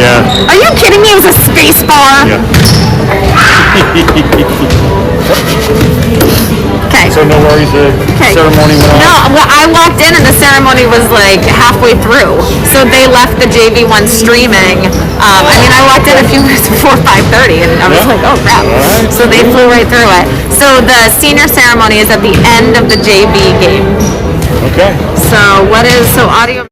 Yeah. Are you kidding me? It was a space bar. Yeah. Okay. So no worries, the ceremony went on? No, well, I walked in and the ceremony was like halfway through. So they left the JV one streaming. I mean, I walked in a few minutes before 5:30 and I was like, oh crap. Right. So they flew right through it. So the senior ceremony is at the end of the JV game. Okay. So audio.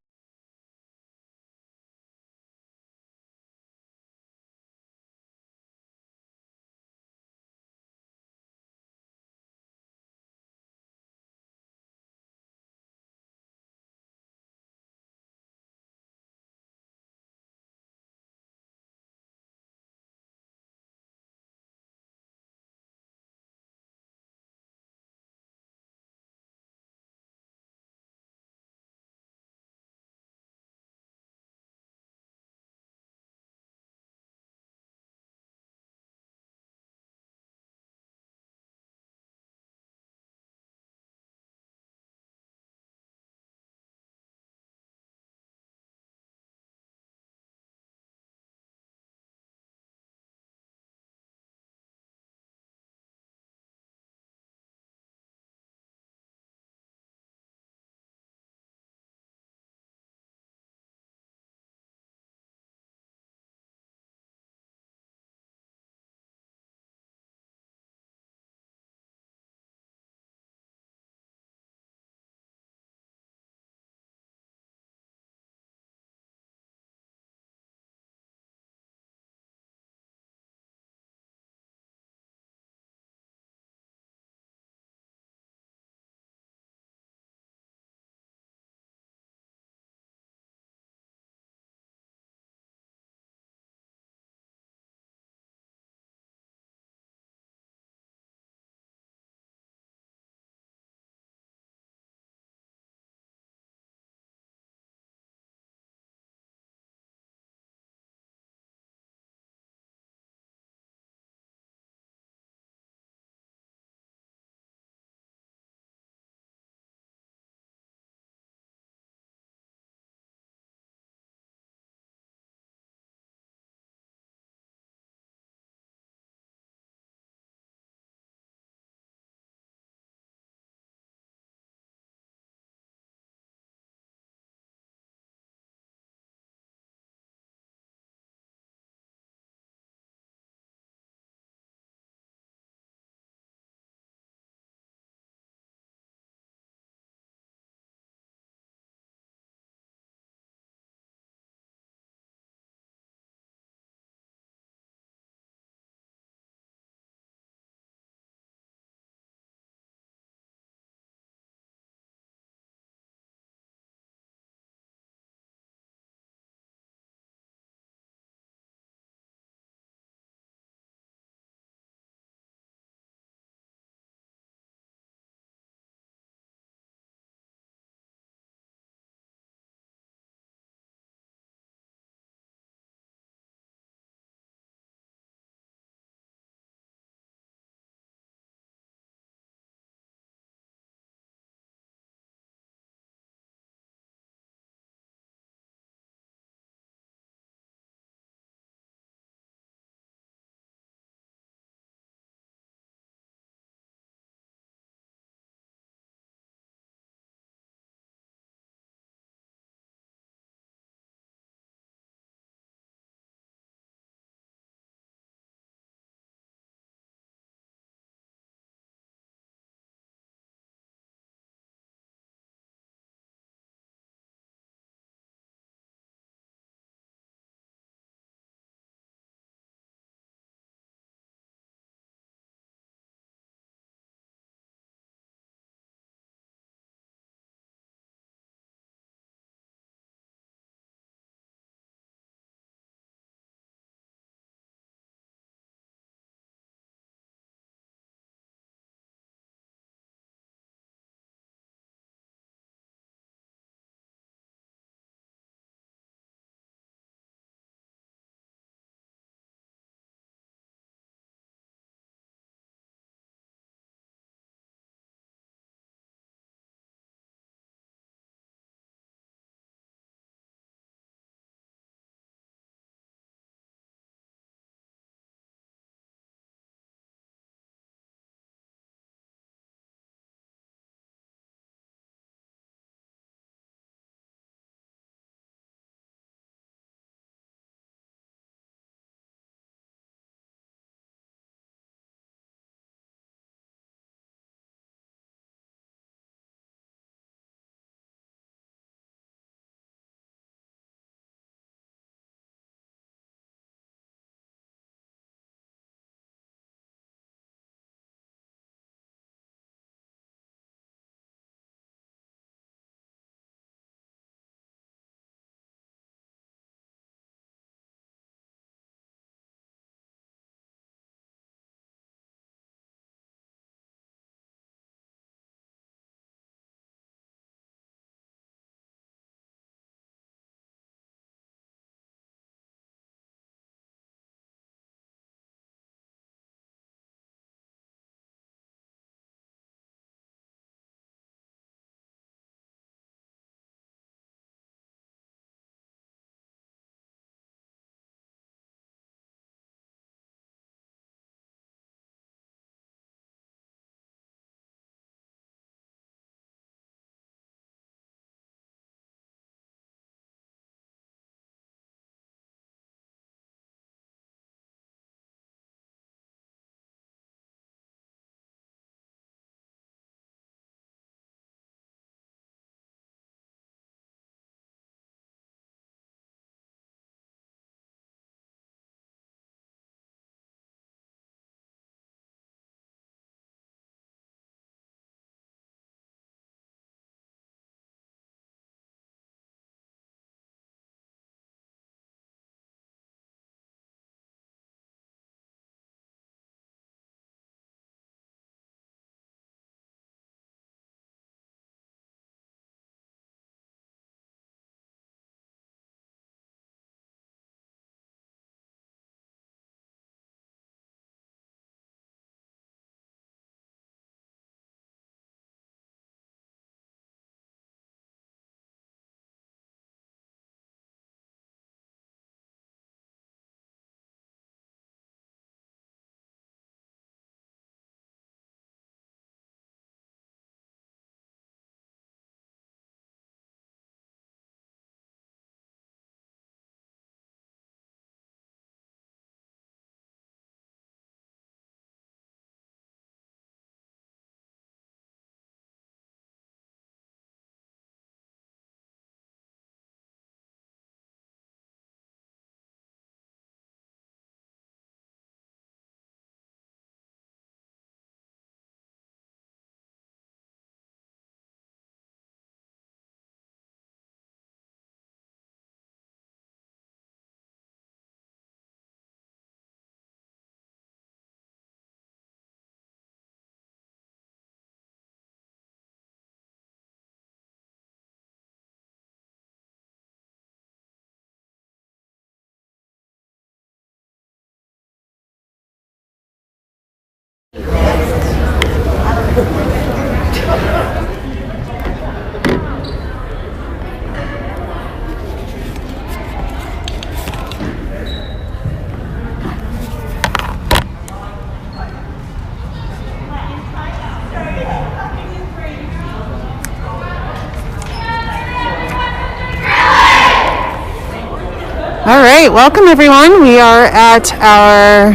All right, welcome everyone. We are at our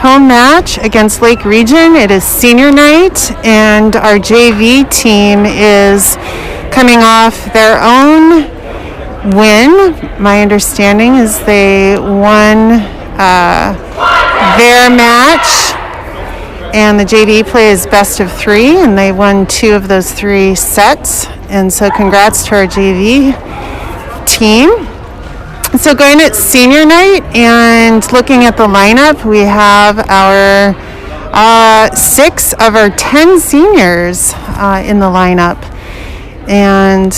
home match against Lake Region. It is senior night, and our JV team is coming off their own win. My understanding is they won their match, and the JV play is best of 3, and they won 2 of those 3 sets. And so congrats to our JV team. So going at senior night and looking at the lineup, we have our 6 of our 10 seniors in the lineup. And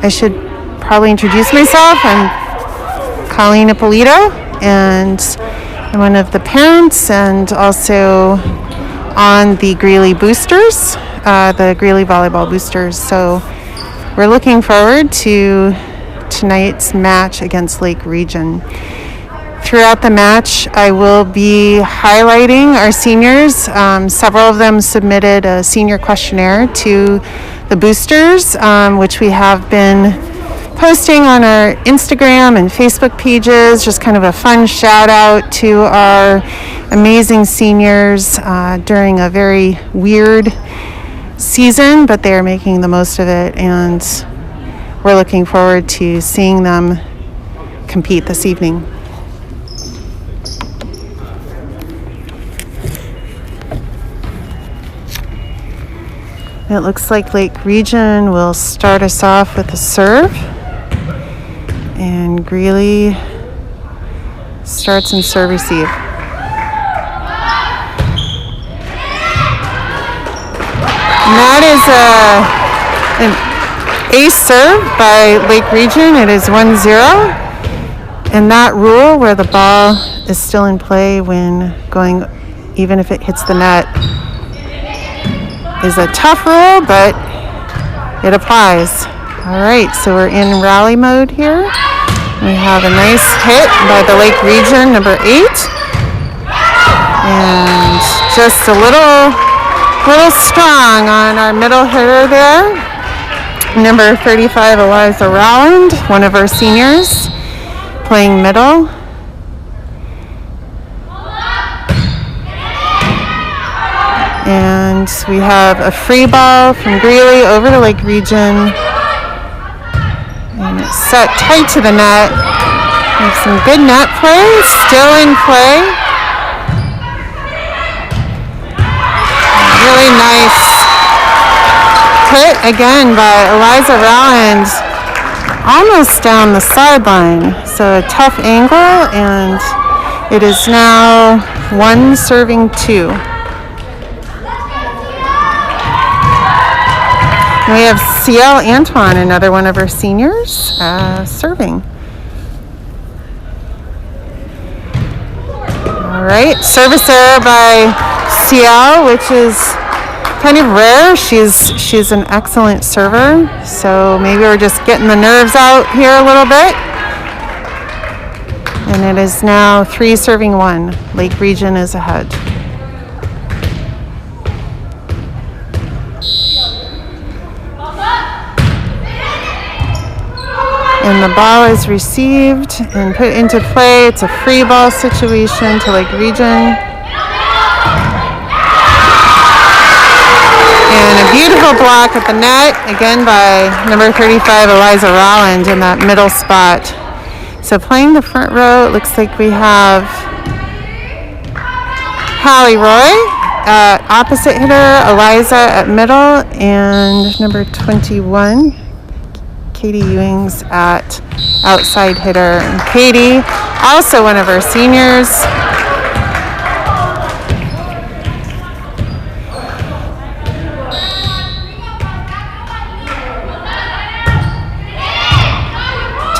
I should probably introduce myself. I'm Colleen Ippolito, and I'm one of the parents and also on the Greeley Boosters, the Greeley Volleyball Boosters. So we're looking forward to tonight's match against Lake Region. Throughout the match, I will be highlighting our seniors. Several of them submitted a senior questionnaire to the boosters, which we have been posting on our Instagram and Facebook pages. Just kind of a fun shout out to our amazing seniors during a very weird season, but they are making the most of it, and we're looking forward to seeing them compete this evening. It looks like Lake Region will start us off with a serve, and Greeley starts in serve receive. And that is an ace serve by Lake Region. It is 1-0. And that rule where the ball is still in play when going, even if it hits the net, is a tough rule, but it applies. All right, so we're in rally mode here. We have a nice hit by the Lake Region, number 8. And just a little strong on our middle hitter there. Number 35, Eliza Rowland, one of our seniors, playing middle. And we have a free ball from Greeley over to Lake Region. And it's set tight to the net. We have some good net play, still in play. Really nice hit again by Eliza Rowland, almost down the sideline. So a tough angle, and it is now 1-2. We have CL Antoine, another one of our seniors, serving. All right, service error by CL, which is kind of rare. She's an excellent server, so maybe we're just getting the nerves out here a little bit. And it is now 3-1. Lake Region is ahead. And the ball is received and put into play. It's a free ball situation to Lake Region. And a beautiful block at the net, again by number 35, Eliza Rowland, in that middle spot. So playing the front row, it looks like we have Hallie Roy at opposite hitter, Eliza at middle, and number 21, Katie Ewings at outside hitter. And Katie, also one of our seniors.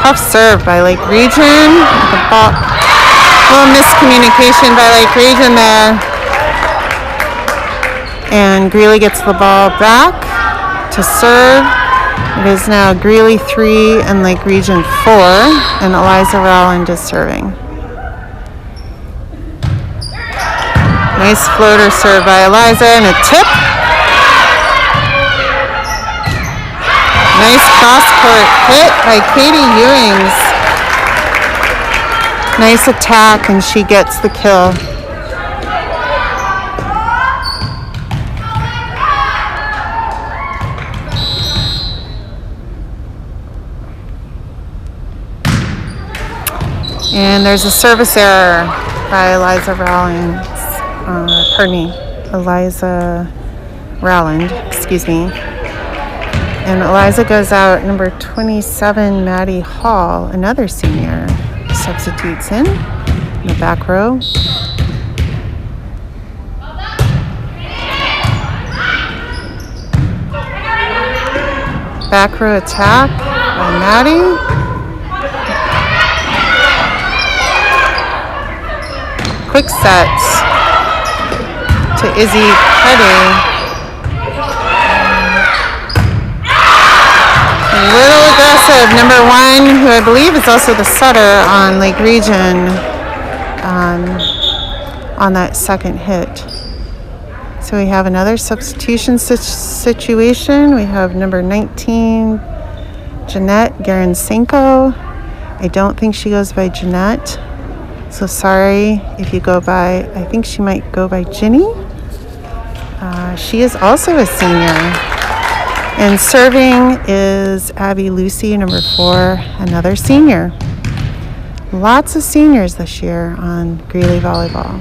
Tough serve by Lake Region. The ball, little miscommunication by Lake Region there. And Greeley gets the ball back to serve. It is now Greeley 3 and Lake Region 4, and Eliza Rowland is serving. Nice floater serve by Eliza, and a tip. Nice cross-court hit by Katie Ewings. Nice attack, and she gets the kill. And there's a service error by Eliza Rowland, excuse me. And Eliza goes out. Number 27, Maddie Hall, another senior, substitutes in the back row. Back row attack by Maddie. Quick sets to Izzy Petty. A little aggressive, number 1, who I believe is also the setter on Lake Region, on that second hit. So we have another substitution situation. We have number 19, Jeanette Garansenko. I don't think she goes by Jeanette. So sorry if you go by, I think she might go by Ginny. She is also a senior. And serving is Abby Lucy, number 4, another senior. Lots of seniors this year on Greeley Volleyball.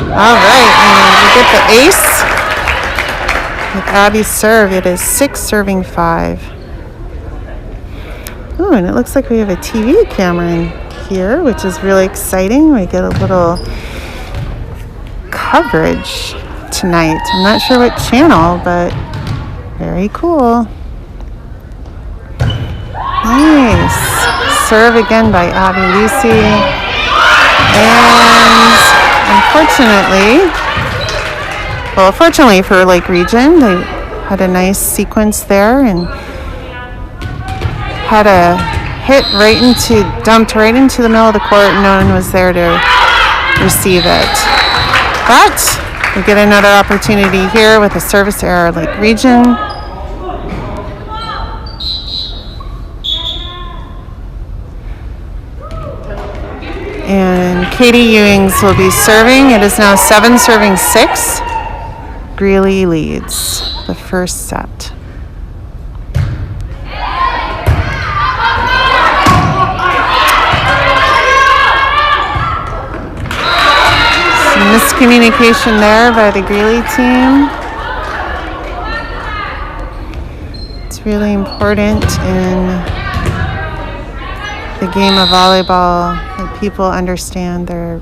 All right, and we get the ace with Abby's serve. It is 6 serving 5. Oh, and it looks like we have a TV camera in here, which is really exciting. We get a little coverage tonight. I'm not sure what channel, but very cool. Nice. Serve again by Abby Lucy. And fortunately for Lake Region, they had a nice sequence there and had a hit dumped right into the middle of the court. No one was there to receive it. But we get another opportunity here with a service error, Lake Region. And Katie Ewings will be serving. It is now 7 serving 6. Greeley leads the first set. Miscommunication there by the Greeley team. It's really important in the game of volleyball that people understand their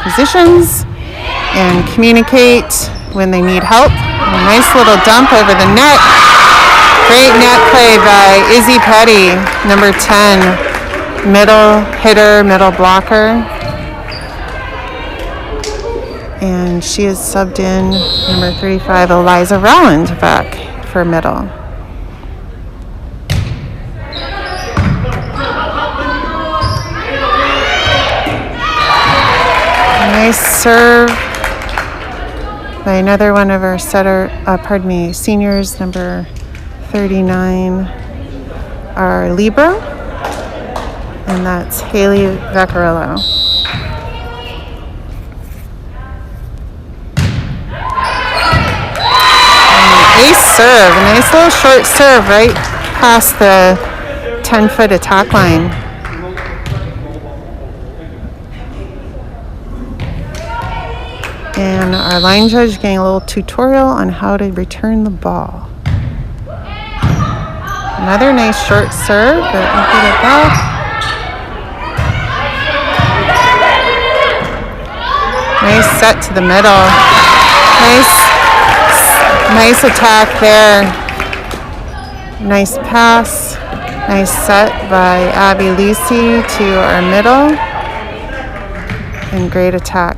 positions and communicate when they need help. A nice little dump over the net. Great net play by Izzy Petty, number 10, middle hitter, middle blocker. And she is subbed in, number 35, Eliza Rowland, back for middle. Nice serve by another one of our seniors, number 39, our Libra, and that's Haley Vaccarello. Ace serve, a nice little short serve right past the 10-foot attack line. And our line judge getting a little tutorial on how to return the ball. Another nice short serve, but we'll get it back. Nice set to the middle. Nice attack there. Nice pass. Nice set by Abby Lucy to our middle. And great attack.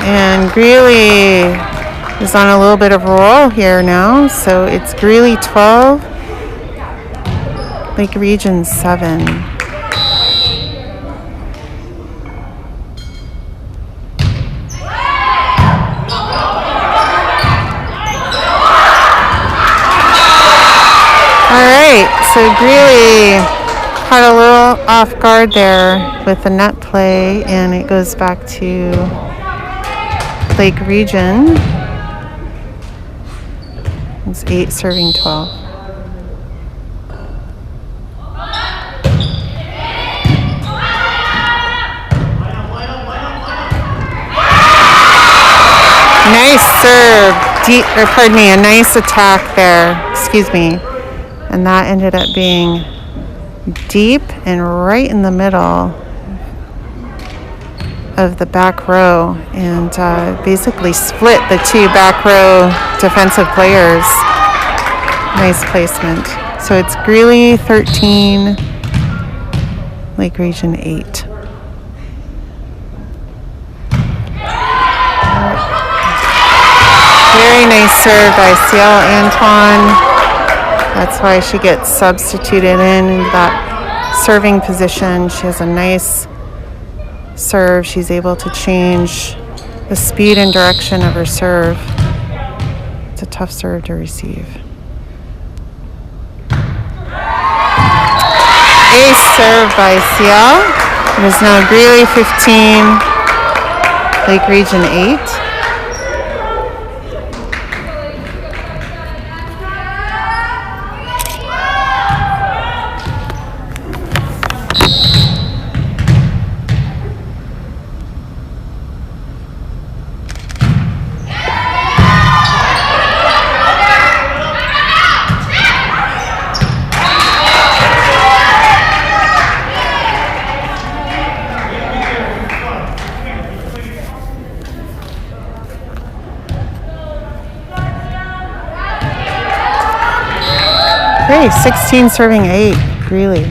And Greeley is on a little bit of a roll here now. So it's Greeley 12, Lake Region 7. so Greeley caught a little off guard there with the net play, and it goes back to Lake Region. It's 8 serving 12. Nice serve, a nice attack there, and that ended up being deep and right in the middle of the back row, and basically split the two back row defensive players. Nice placement. So it's Greeley 13, Lake Region 8. Very nice serve by Ciel Antoine. That's why she gets substituted in that serving position. She has a nice serve. She's able to change the speed and direction of her serve. It's a tough serve to receive. Ace serve by Ciel. It is now Greeley 15, Lake Region 8. Okay, 16 serving 8, Greeley.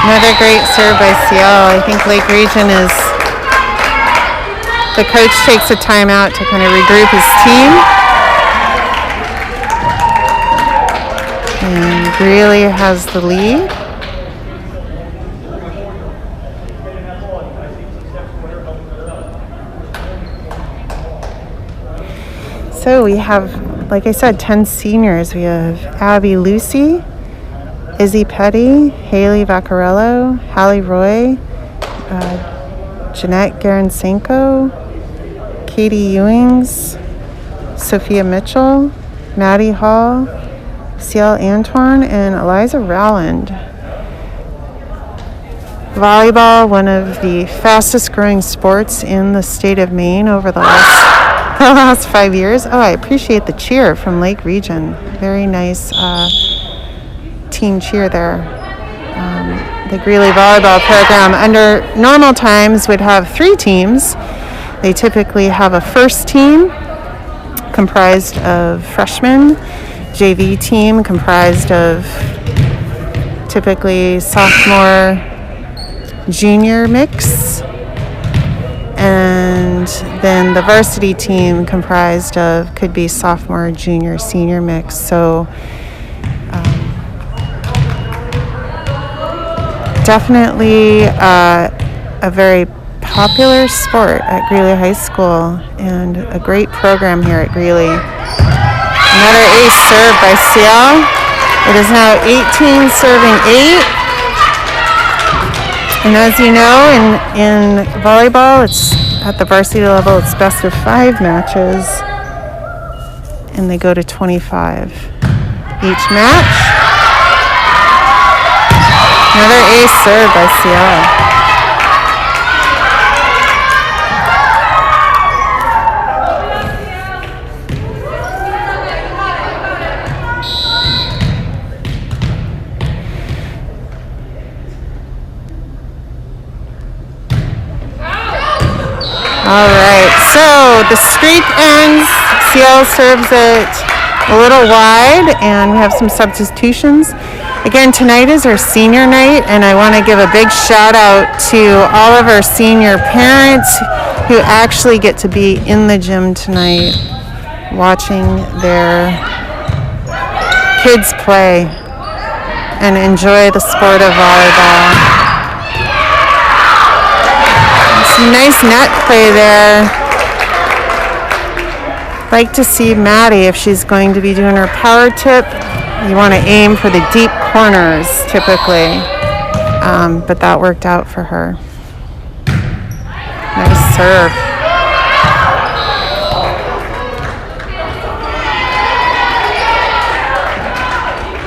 Another great serve by Ciel. I think Lake Region the coach takes a timeout to kind of regroup his team. And Greeley has the lead. So we have, like I said, 10 seniors. We have Abby Lucy, Izzy Petty, Haley Vaccarello, Hallie Roy, Jeanette Garansenko, Katie Ewings, Sophia Mitchell, Maddie Hall, Ciel Antoine, and Eliza Rowland. Volleyball, one of the fastest growing sports in the state of Maine over the last 5 years. Oh, I appreciate the cheer from Lake Region. Very nice team cheer there. The Greeley Volleyball program under normal times would have 3 teams. They typically have a first team comprised of freshmen, JV team comprised of typically sophomore, junior mix, and then the varsity team comprised of could be sophomore, junior, senior mix. So definitely a very popular sport at Greeley High School and a great program here at Greeley. Another ace serve by Ciel. It is now 18 serving 8. And as you know, in volleyball, it's at the varsity level, it's best of 5 matches, and they go to 25 each match. Another ace serve by Ciel. All right, so the streak ends. Ciel serves it a little wide, and we have some substitutions. Again, tonight is our senior night, and I want to give a big shout out to all of our senior parents who actually get to be in the gym tonight watching their kids play and enjoy the sport of volleyball. nice net play there. Like to see Maddie if she's going to be doing her power tip. You want to aim for the deep corners typically, but that worked out for her. Nice serve.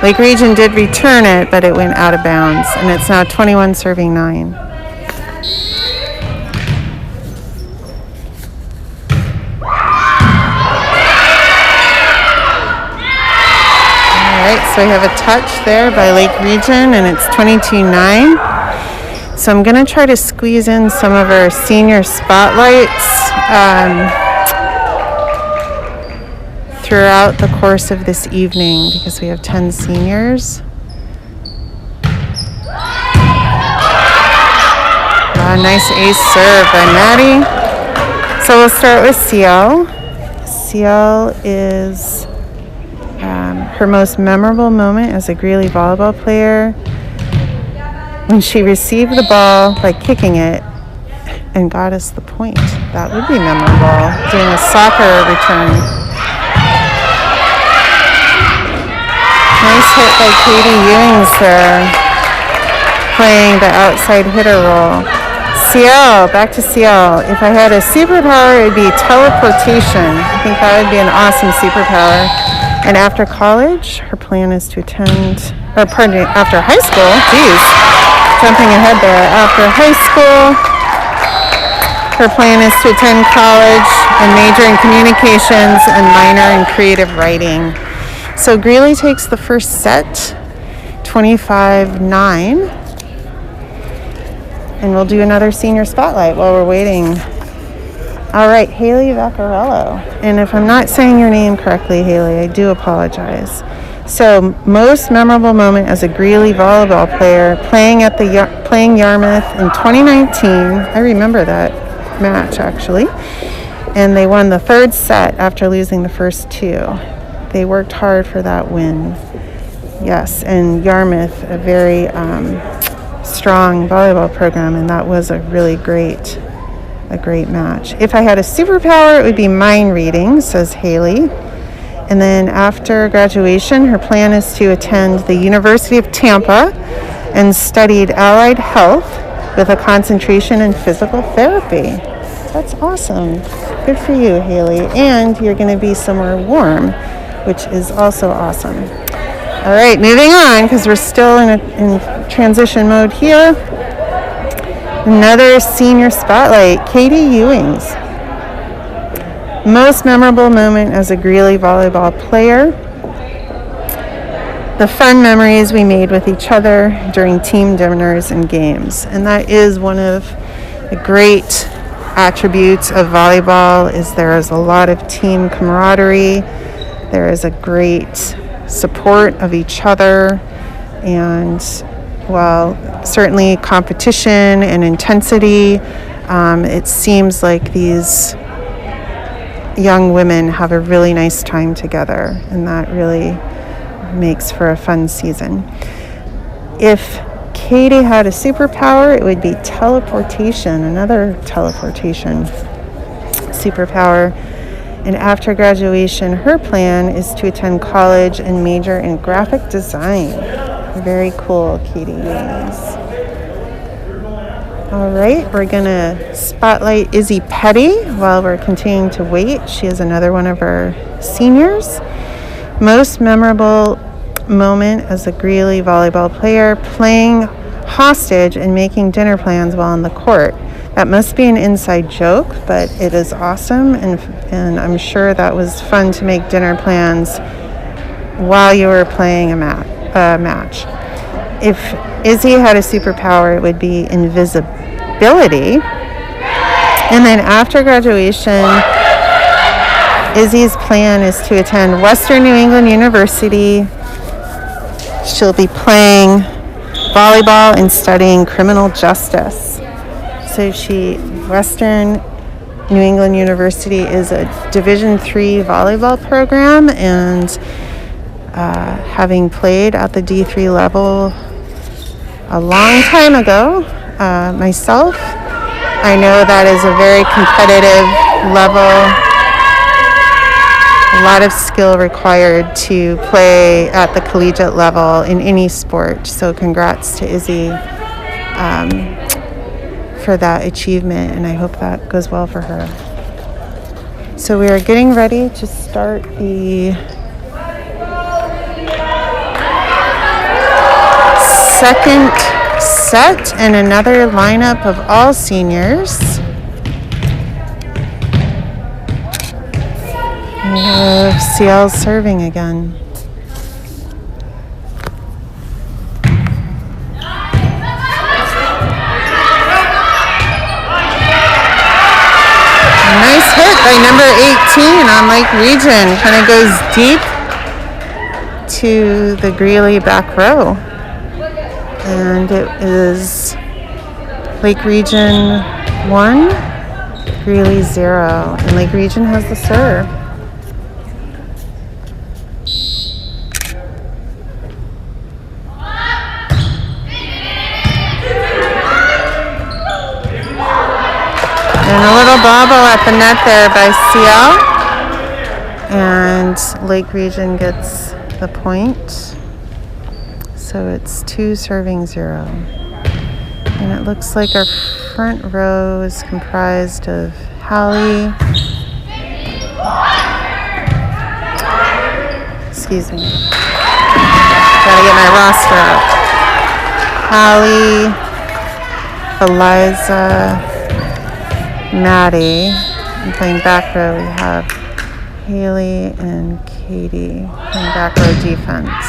Lake Region did return it, but it went out of bounds, and it's now 21 serving 9. So we have a touch there by Lake Region, and it's 22-9. So I'm going to try to squeeze in some of our senior spotlights throughout the course of this evening because we have 10 seniors. Nice ace serve by Maddie. So we'll start with CL. CL is her most memorable moment as a Greeley volleyball player when she received the ball by kicking it and got us the point. That would be memorable, doing a soccer return. Nice hit by Katie Ewings there, playing the outside hitter role. CL, back to CL. If I had a superpower, it would be teleportation. I think that would be an awesome superpower. And after college, her plan is to attend, after high school, jumping ahead there. After high school, her plan is to attend college and major in communications and minor in creative writing. So Greeley takes the first set, 25-9. And we'll do another senior spotlight while we're waiting. All right, Haley Vaccarello. And if I'm not saying your name correctly, Haley, I do apologize. So, most memorable moment as a Greeley volleyball player, playing Yarmouth in 2019. I remember that match, actually. And they won the third set after losing the first two. They worked hard for that win. Yes, and Yarmouth, a very strong volleyball program, and that was a really great match. If I had a superpower, it would be mind reading, says Haley. And then after graduation, her plan is to attend the University of Tampa and studied allied health with a concentration in physical therapy. That's awesome. Good for you, Haley. And you're going to be somewhere warm, which is also awesome. All right, moving on, because we're still in transition mode here. Another senior spotlight, Katie Ewings. Most memorable moment as a Greeley volleyball player. The fun memories we made with each other during team dinners and games. And that is one of the great attributes of volleyball, is there is a lot of team camaraderie. There is a great support of each other, and while certainly competition and intensity, it seems like these young women have a really nice time together, and that really makes for a fun season. If Katie had a superpower, it would be teleportation, another teleportation superpower. And after graduation, her plan is to attend college and major in graphic design. Very cool, Katie Ewings. All right, we're going to spotlight Izzy Petty while we're continuing to wait. She is another one of our seniors. Most memorable moment as a Greeley volleyball player, playing hostage and making dinner plans while on the court. That must be an inside joke, but it is awesome, and I'm sure that was fun to make dinner plans while you were playing a match. If Izzy had a superpower, it would be invisibility. And then after graduation, Izzy's plan is to attend Western New England University. She'll be playing volleyball and studying criminal justice. So Western New England University is a Division III volleyball program, and having played at the D3 level a long time ago, myself, I know that is a very competitive level. A lot of skill required to play at the collegiate level in any sport. So congrats to Izzy for that achievement, and I hope that goes well for her. So we are getting ready to start the second set and another lineup of all seniors. We have CL serving again. Nice hit by number 18 on Lake Region. Kind of goes deep to the Greeley back row. And it is Lake Region 1, Greeley 0. And Lake Region has the serve. And a little bobble at the net there by CL. And Lake Region gets the point. So it's 2 serving 0. And it looks like our front row is comprised of Hallie. Excuse me. Gotta get my roster up. Hallie, Eliza, Maddie. And playing back row, we have Haley and Katie playing back row defense.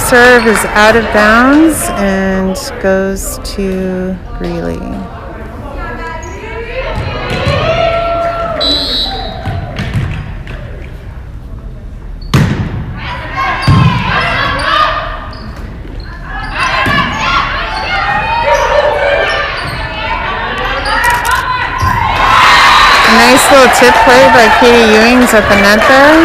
Serve is out of bounds and goes to Greeley. Nice little tip play by Katie Ewings at the net there.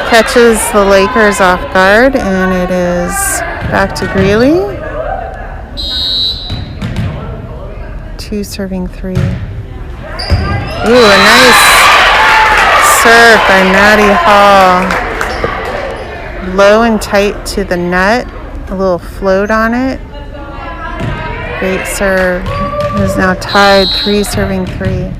Catches the Lakers off guard, and it is back to Greeley. 2 serving 3. Ooh, a nice serve by Maddie Hall. Low and tight to the net. A little float on it. Great serve. It is now tied 3 serving 3.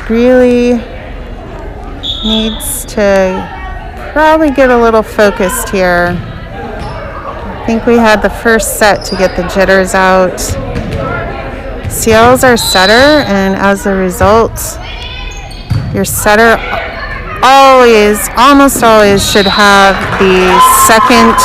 Greeley needs to probably get a little focused here. I think we had the first set to get the jitters out. CL's our setter, and as a result, your setter almost always should have the second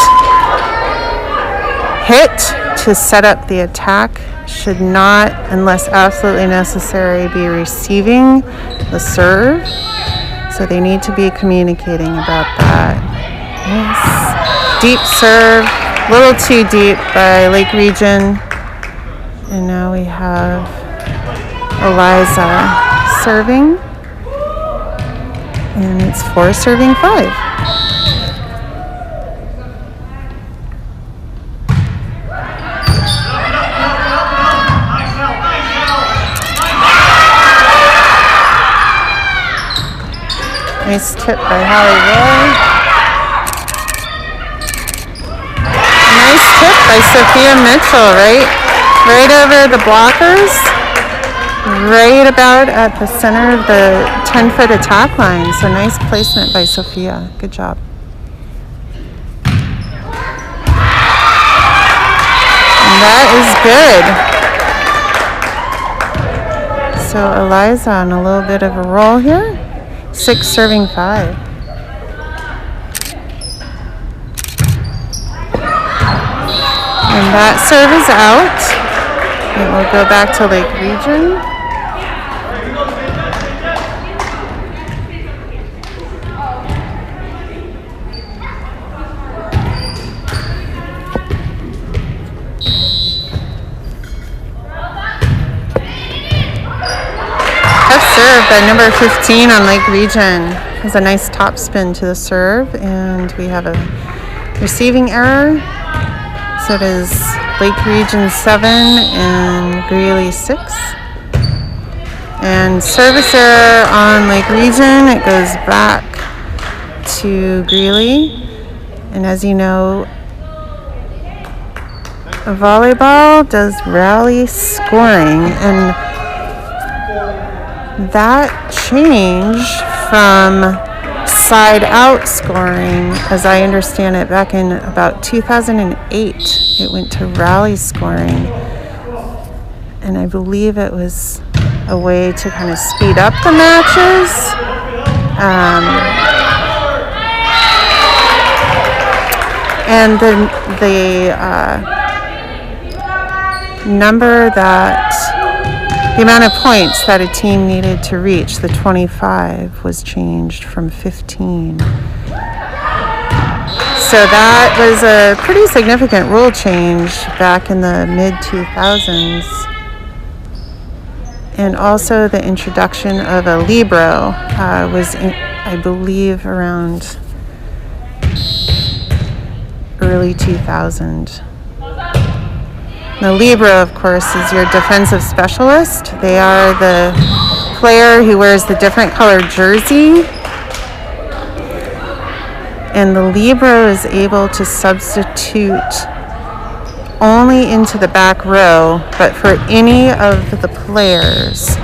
hit to set up the attack. Should not, unless absolutely necessary, be receiving the serve. So they need to be communicating about that. Yes. Deep serve, a little too deep by Lake Region. And now we have Eliza serving. And it's 4 serving 5. Nice tip by Hallie Roy. Nice tip by Sophia Mitchell, right over the blockers, right about at the center of the 10-foot attack line. So nice placement by Sophia. Good job. And that is good. So Eliza on a little bit of a roll here. 6 serving 5. And that serve is out. It will go back to Lake Region. serve by number 15 on Lake Region. Has a nice top spin to the serve, and we have a receiving error. So it is Lake Region 7 and Greeley 6. And service error on Lake Region. It goes back to Greeley. And as you know, volleyball does rally scoring, and that changed from side out scoring, as I understand it, back in about 2008. It went to rally scoring, and I believe it was a way to kind of speed up the matches. And the amount of points that a team needed to reach, the 25, was changed from 15. So that was a pretty significant rule change back in the mid-2000s. And also the introduction of a libero was, I believe, around early 2000. The libero, of course, is your defensive specialist. They are the player who wears the different colored jersey. And the libero is able to substitute only into the back row, but for any of the players.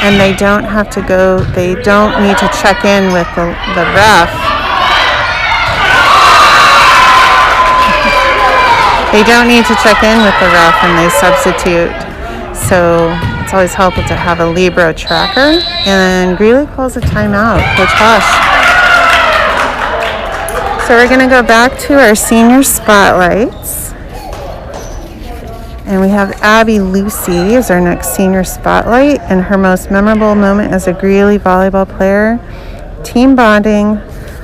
And they don't have to go, they don't need to check in with the ref. They don't need to check in with the ref when they substitute. So it's always helpful to have a libero tracker. And Greeley calls a timeout. Coach Hush. So we're going to go back to our senior spotlights. And we have Abby Lucy as our next senior spotlight. And her most memorable moment as a Greeley volleyball player, team bonding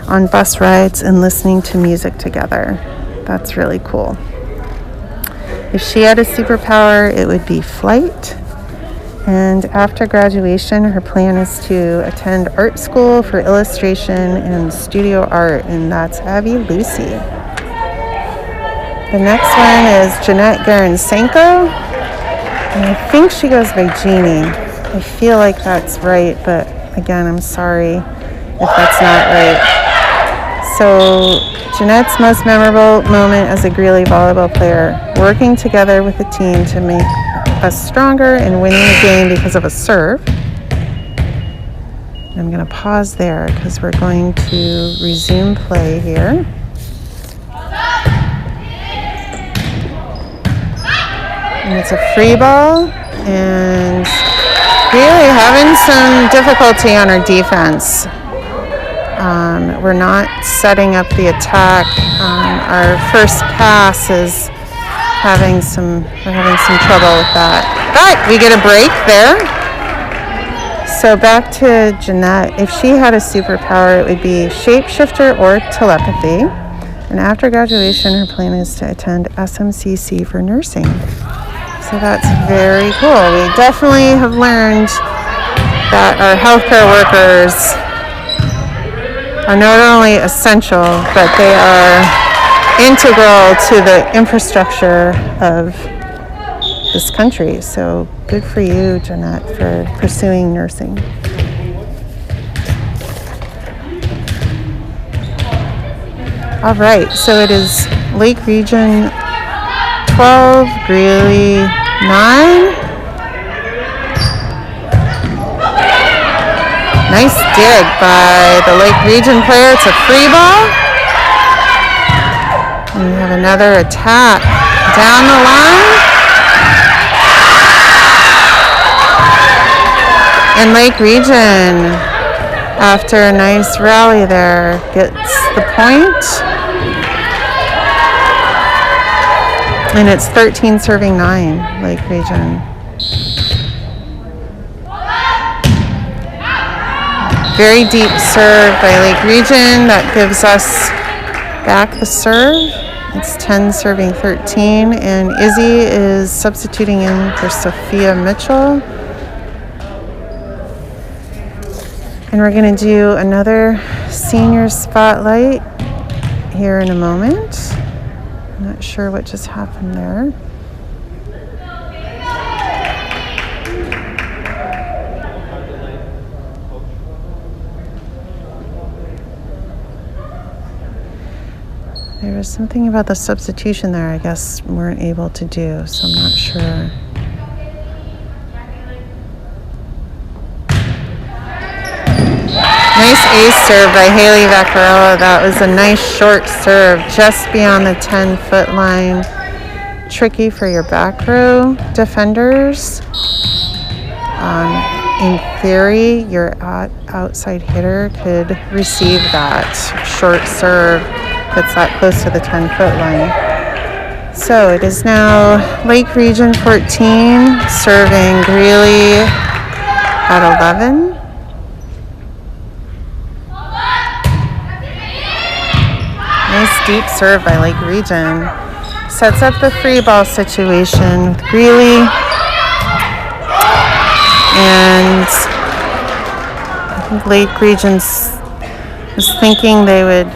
on bus rides and listening to music together. That's really cool. If she had a superpower, it would be flight. And after graduation, her plan is to attend art school for illustration and studio art, and that's Abby Lucy. The next one is Jeanette Garansenko, and I think she goes by Jeannie. I feel like that's right, but again, I'm sorry if that's not right. So Jeanette's most memorable moment as a Greeley volleyball player, working together with the team to make us stronger and winning the game because of a serve. I'm going to pause there because we're going to resume play here. And it's a free ball, and really having some difficulty on our defense. We're not setting up the attack. Our first pass is having some trouble with that. But we get a break there. So back to Jeanette. If she had a superpower, it would be shapeshifter or telepathy. And after graduation, her plan is to attend SMCC for nursing. So that's very cool. We definitely have learned that our healthcare workers are not only essential, but they are integral to the infrastructure of this country. So good for you, Jeanette, for pursuing nursing. All right, so it is Lake Region 12, Greeley 9. Nice dig by the Lake Region player. It's a free ball. And we have another attack down the line. And Lake Region, after a nice rally there, gets the point. And it's 13 serving 9, Lake Region. Very deep serve by Lake Region. That gives us back the serve. It's 10 serving 13, and Izzy is substituting in for Sophia Mitchell. And we're going to do another senior spotlight here in a moment. I'm not sure what just happened there. There was something about the substitution there I guess we weren't able to do, so I'm not sure. Nice ace serve by Haley Vaccarella. That was a nice short serve just beyond the 10-foot line. Tricky for your back row defenders. In theory, your outside hitter could receive that short serve that's that close to the 10-foot line. So it is now Lake Region 14 serving Greeley at 11. Nice deep serve by Lake Region. Sets up the free ball situation with Greeley. And I think Lake Region was thinking they would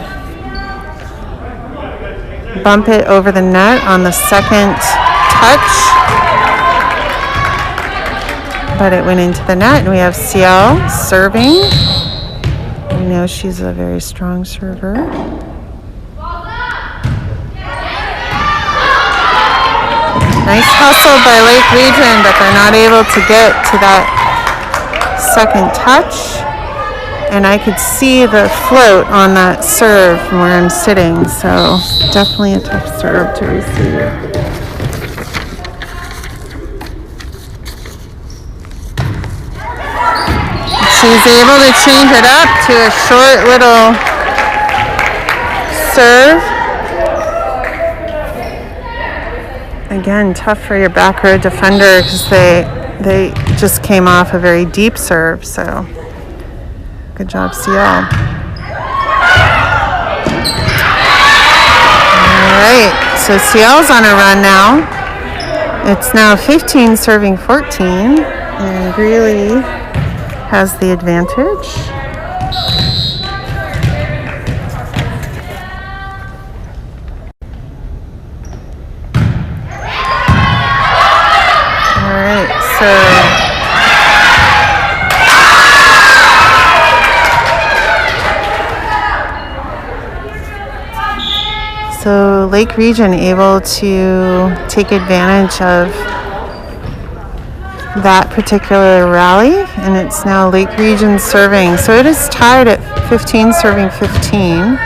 bump it over the net on the second touch. But it went into the net, and we have Ciel serving. We know she's a very strong server. Nice hustle by Lake Region, but they're not able to get to that second touch. And I could see the float on that serve from where I'm sitting, so definitely a tough serve to receive. She's able to change it up to a short little serve. Again, tough for your back row defender because they just came off a very deep serve, so good job, Ciel. All right, so Ciel's on a run now. It's now 15 serving 14, and Greeley has the advantage. So Lake Region able to take advantage of that particular rally, and it's now Lake Region serving. So it is tied at 15 serving 15.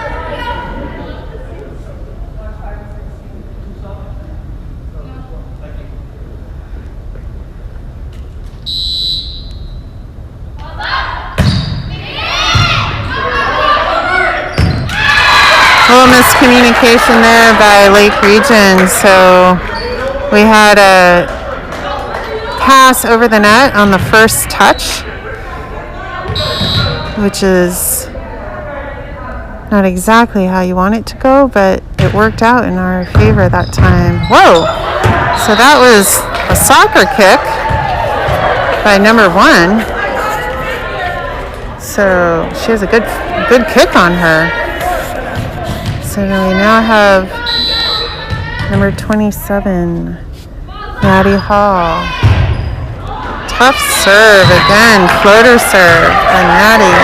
Little miscommunication there by Lake Region. So we had a pass over the net on the first touch, which is not exactly how you want it to go, but it worked out in our favor that time. Whoa! So that was a soccer kick by number 1. So she has a good kick on her. So we now have number 27, Maddie Hall. Tough serve again, floater serve by Maddie.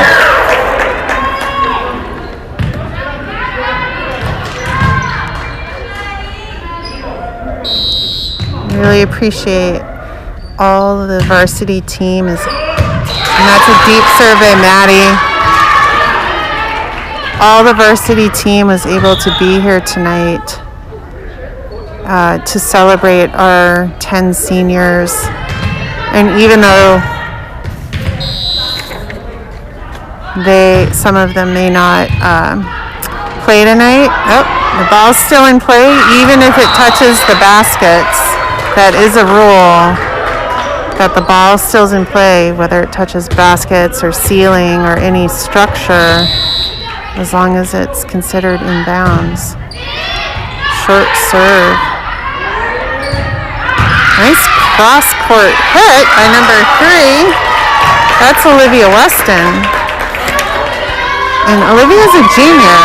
Really appreciate all of the varsity team and that's a deep serve by Maddie. All the varsity team was able to be here tonight to celebrate our 10 seniors. And even though some of them may not play tonight, the ball's still in play, even if it touches the baskets. That is a rule, that the ball still's in play, whether it touches baskets or ceiling or any structure, as long as it's considered in bounds. short serve. Nice cross-court hit by number 3. That's Olivia Weston. And Olivia's a junior.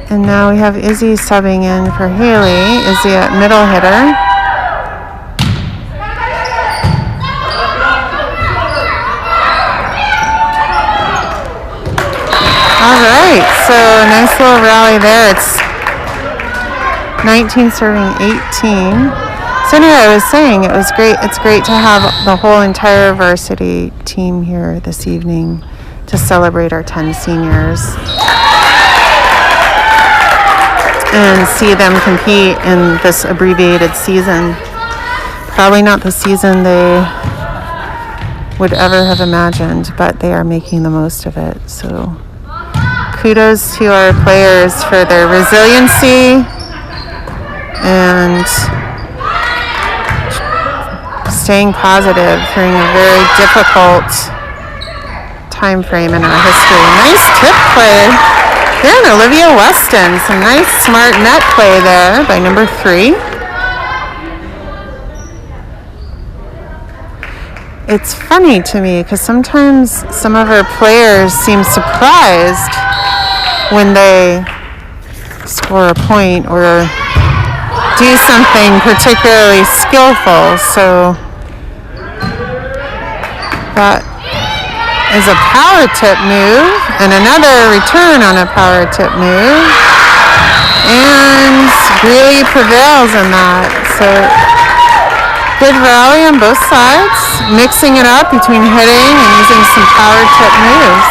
And now we have Izzy subbing in for Haley. Izzy at middle hitter. All right, so a nice little rally there. It's 19 serving 18. So anyway, I was saying it was great. It's great to have the whole entire varsity team here this evening to celebrate our 10 seniors and see them compete in this abbreviated season. Probably not the season they would ever have imagined, but they are making the most of it. So kudos to our players for their resiliency and staying positive during a very difficult time frame in our history. Nice tip play there, and Olivia Weston. Some nice smart net play there by number 3. It's funny to me because sometimes some of our players seem surprised when they score a point or do something particularly skillful. So that is a power tip move and another return on a power tip move, and really prevails in that. So good rally on both sides, mixing it up between hitting and using some power tip moves.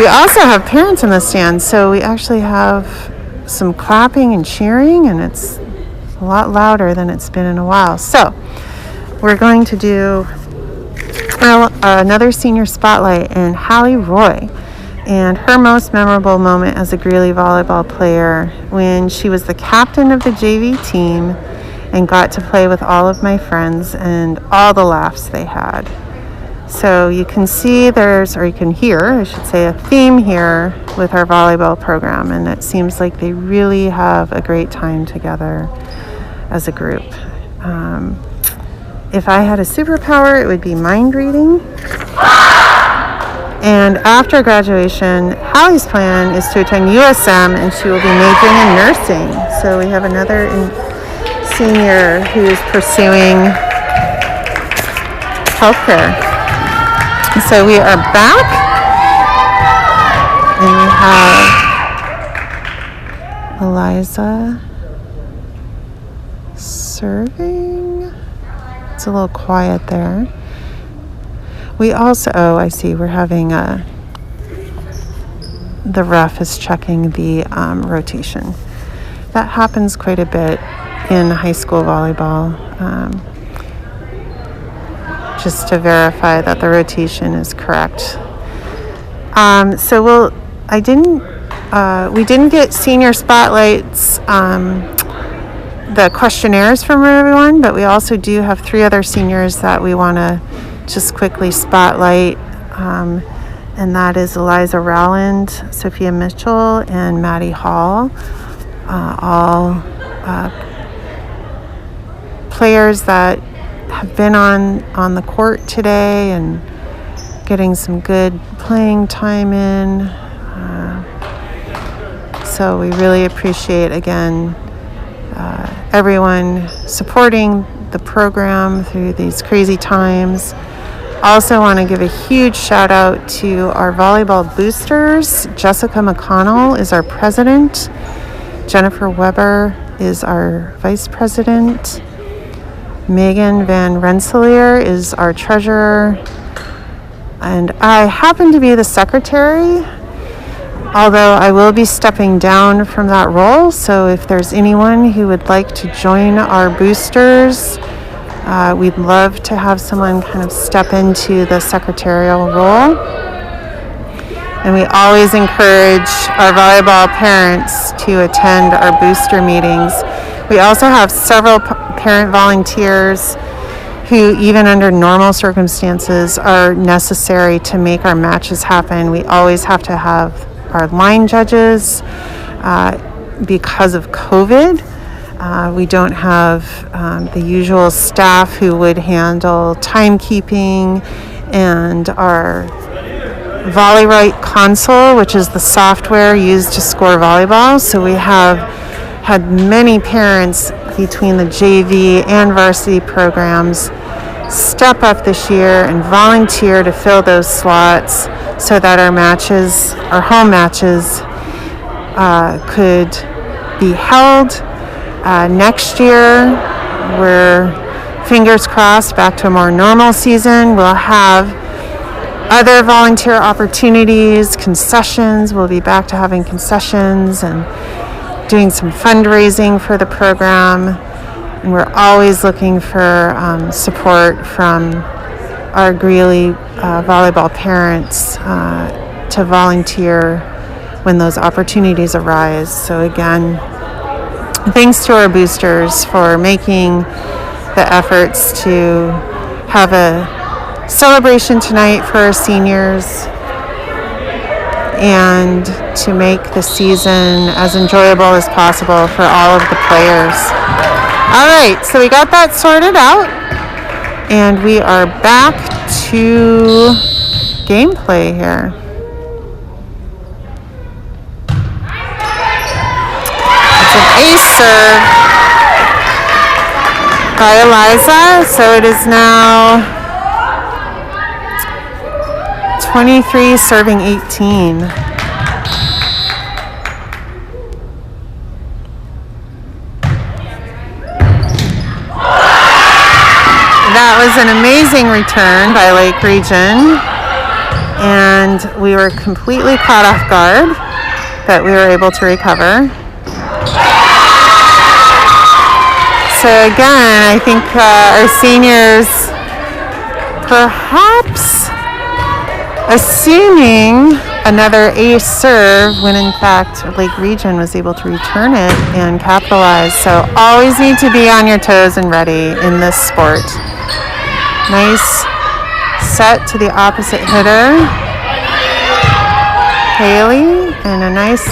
We also have parents in the stands, so we actually have some clapping and cheering, and it's a lot louder than it's been in a while. So we're going to do another senior spotlight, and Hallie Roy, and her most memorable moment as a Greeley volleyball player when she was the captain of the JV team and got to play with all of my friends and all the laughs they had. So you can see you can hear, I should say, a theme here with our volleyball program, and it seems like they really have a great time together as a group. If I had a superpower, it would be mind reading. And after graduation, Hallie's plan is to attend USM, and she will be majoring in nursing. So we have another senior who's pursuing healthcare. So we are back, and we have Eliza serving. It's a little quiet there. We also, I see, we're having the ref is checking the rotation. That happens quite a bit in high school volleyball, just to verify that the rotation is correct. We didn't get senior spotlights, the questionnaires from everyone, but we also do have 3 other seniors that we want to just quickly spotlight, and that is Eliza Rowland, Sophia Mitchell, and Maddie Hall, all players that have been on the court today and getting some good playing time in. So we really appreciate, again, everyone supporting the program through these crazy times. Also want to give a huge shout out to our volleyball boosters. Jessica McConnell is our president. Jennifer Weber is our vice president. Megan Van Rensselaer is our treasurer. And I happen to be the secretary, although I will be stepping down from that role. So if there's anyone who would like to join our boosters, we'd love to have someone kind of step into the secretarial role. And we always encourage our volleyball parents to attend our booster meetings. We also have several parent volunteers who, even under normal circumstances, are necessary to make our matches happen. We always have to have our line judges, because of COVID. We don't have the usual staff who would handle timekeeping and our VolleyRight console, which is the software used to score volleyball. So we have had many parents between the JV and varsity programs step up this year and volunteer to fill those slots so that our home matches, could be held. Next year, we're fingers crossed back to a more normal season. We'll have other volunteer opportunities, concessions. We'll be back to having concessions and doing some fundraising for the program. And we're always looking for support from our Greeley volleyball parents to volunteer when those opportunities arise. So again, thanks to our boosters for making the efforts to have a celebration tonight for our seniors and to make the season as enjoyable as possible for all of the players. All right, so we got that sorted out, and we are back to gameplay here. It's an ace serve by Eliza, so it is now 23 serving 18. That was an amazing return by Lake Region, and we were completely caught off guard, but we were able to recover. So again, I think our seniors perhaps assuming another ace serve when in fact Lake Region was able to return it and capitalize. So always need to be on your toes and ready in this sport. Nice set to the opposite hitter, Haley, and a nice,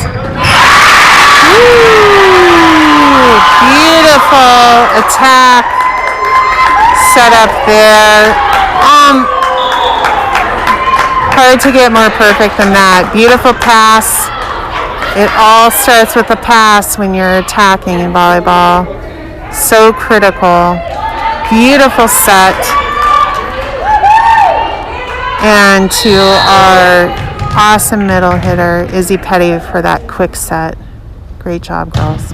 beautiful attack set up there. Hard to get more perfect than that. Beautiful pass. It all starts with a pass when you're attacking in volleyball. So critical. Beautiful set. And to our awesome middle hitter, Izzy Petty, for that quick set. Great job, girls.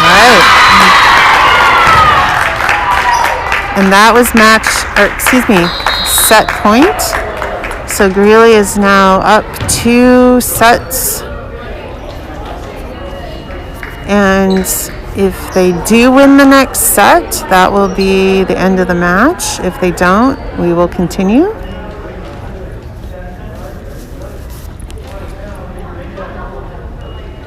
All right. And that was set point. So Greeley is now up 2 sets. And if they do win the next set, that will be the end of the match. If they don't, we will continue.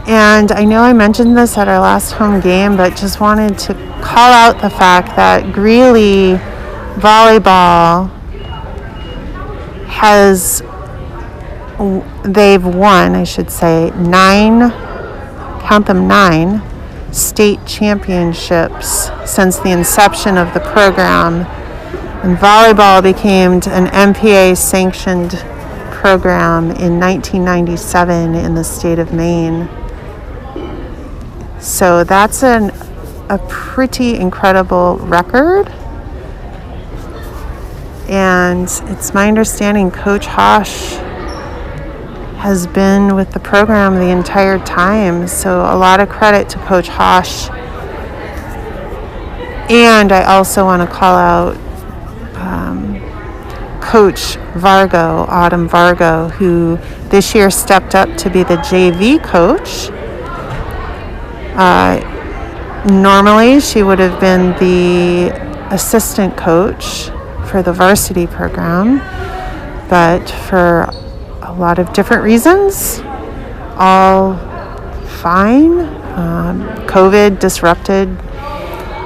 And I know I mentioned this at our last home game, but just wanted to call out the fact that Greeley volleyball they've won, I should say, 9 state championships since the inception of the program. And volleyball became an MPA-sanctioned program in 1997 in the state of Maine. So that's a pretty incredible record. And it's my understanding Coach Hosh has been with the program the entire time. So a lot of credit to Coach Hosh. And I also want to call out Coach Autumn Vargo, who this year stepped up to be the JV coach. Normally, she would have been the assistant coach for the varsity program, but for a lot of different reasons, all fine. COVID disrupted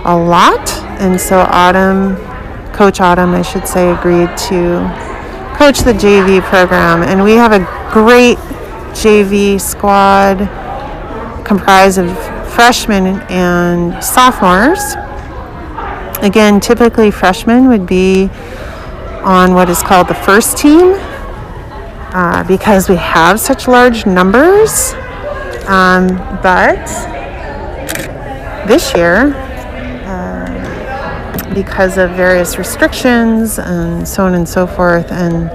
a lot, and so Coach Autumn, I should say, agreed to coach the JV program, and we have a great JV squad comprised of freshmen and sophomores. Again, typically freshmen would be on what is called the first team because we have such large numbers. But this year, because of various restrictions and so on and so forth, and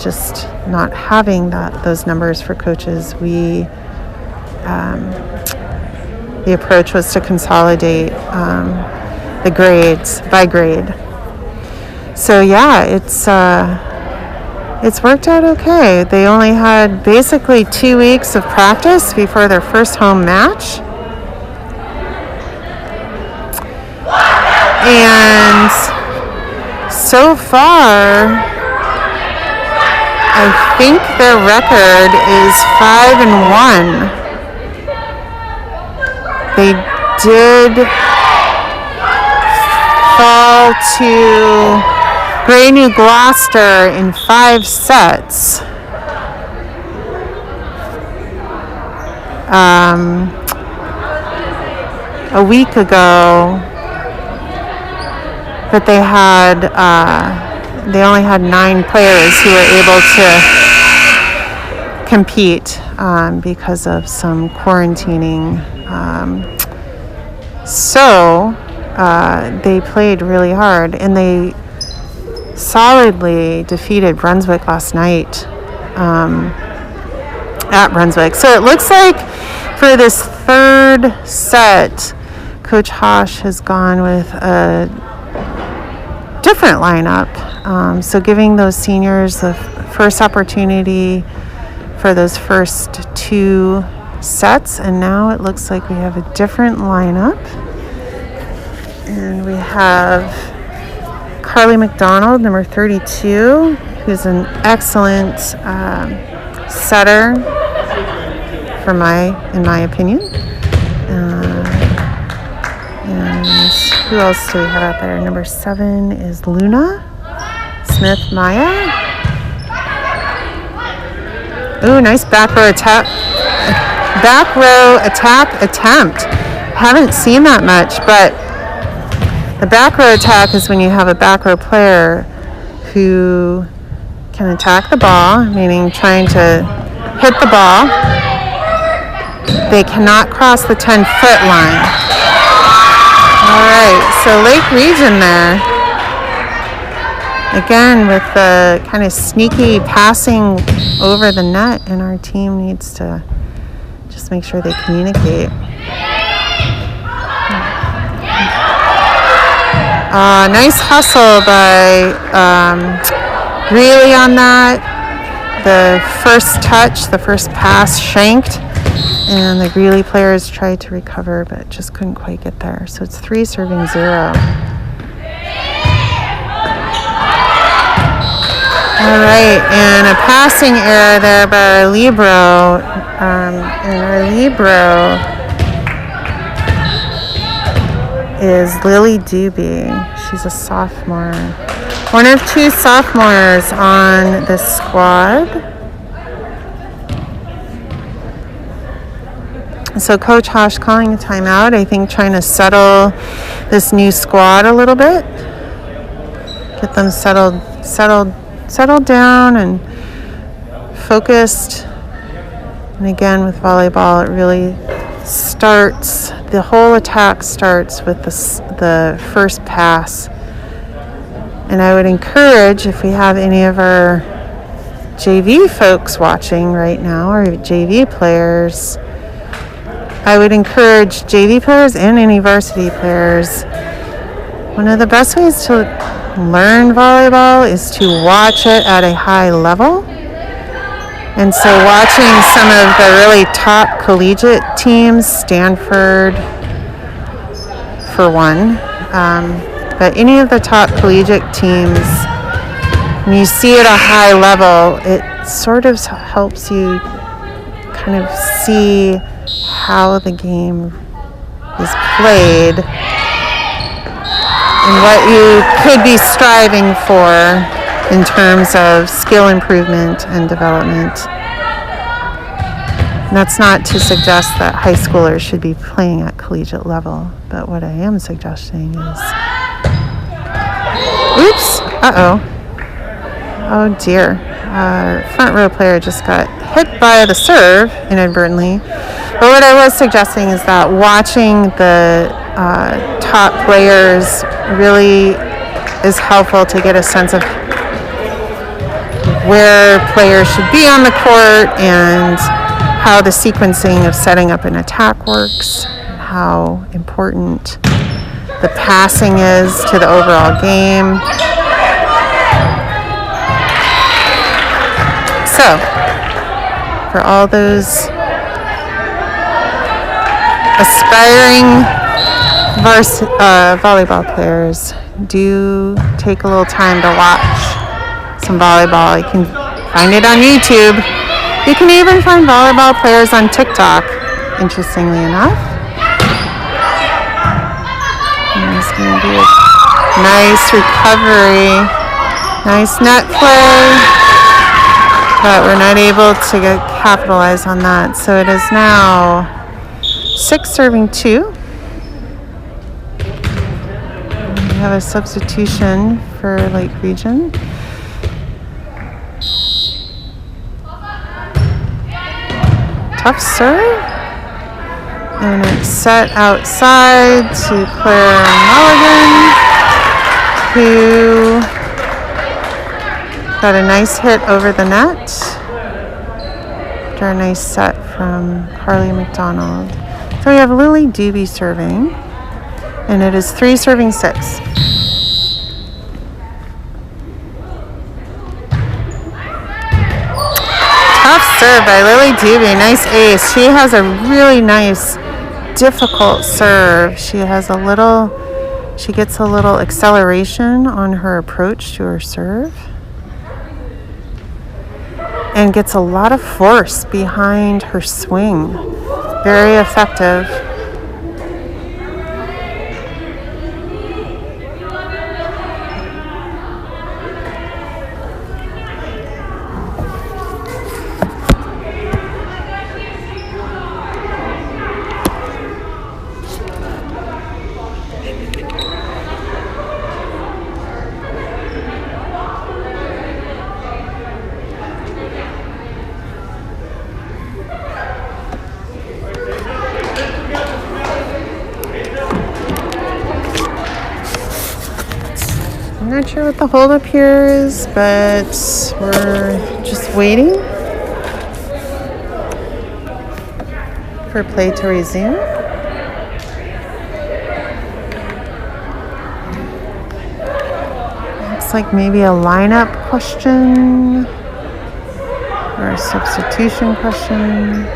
just not having those numbers for coaches, the approach was to consolidate the grades by grade. So yeah, it's worked out okay. They only had basically 2 weeks of practice before their first home match. And so far, I think their record is 5-1. They did fall to Gray New Gloucester in 5 sets. A week ago, but they only had 9 players who were able to compete because of some quarantining. So they played really hard, and they solidly defeated Brunswick last night at Brunswick. So it looks like for this third set, Coach Hosh has gone with a different lineup. So giving those seniors the first opportunity for those first 2 sets, and now it looks like we have a different lineup. And we have Carly McDonald, number 32, who's an excellent setter, in my opinion. And who else do we have out there? Number 7 is Luna Smith Maya. Ooh, nice back row attack attempt. Haven't seen that much, but the back row attack is when you have a back row player who can attack the ball, meaning trying to hit the ball. They cannot cross the 10-foot line. All right, so Lake Region there. Again, with the kind of sneaky passing over the net, and our team needs to just make sure they communicate. Nice hustle by Greeley on that. The first touch, the first pass shanked, and the Greeley players tried to recover but just couldn't quite get there. So it's 3 serving 0. All right, and a passing error there by our libero. And our libero is Lily Doobie. She's a sophomore. One of 2 sophomores on the squad. So Coach Hosh calling a timeout, I think trying to settle this new squad a little bit. Get them settled down and focused. And again, with volleyball, it really starts, the whole attack starts with the first pass. And I would encourage, if we have any of our JV folks watching right now, or JV players, I would encourage JV players and any varsity players, one of the best ways to learn volleyball is to watch it at a high level. And so watching some of the really top collegiate teams, Stanford for one, but any of the top collegiate teams, when you see it at a high level, it sort of helps you kind of see how the game is played and what you could be striving for in terms of skill improvement and development. And that's not to suggest that high schoolers should be playing at collegiate level, but what I am suggesting is... Oops! Uh-oh. Oh dear. Our front row player just got hit by the serve inadvertently. But what I was suggesting is that watching the top players really is helpful to get a sense of where players should be on the court and how the sequencing of setting up an attack works, and how important the passing is to the overall game. So, for all those aspiring volleyball players, do take a little time to watch some volleyball. You can find it on YouTube. You can even find volleyball players on TikTok, interestingly enough. And it's going to be a nice recovery, nice net play, but we're not able to capitalize on that. So it is now 6-2. We have a substitution for Lake Region. Tough serve, and it's set outside to Claire Mulligan, who got a nice hit over the net after a nice set from Carly McDonald. So we have Lily Doobie serving, and it is 3-6. Tough serve by Lily Doobie. Nice ace. She has a really nice, difficult serve. She gets a little acceleration on her approach to her serve, and gets a lot of force behind her swing. Very effective. I'm not sure what the holdup here is, but we're just waiting for play to resume. Looks like maybe a lineup question or a substitution question.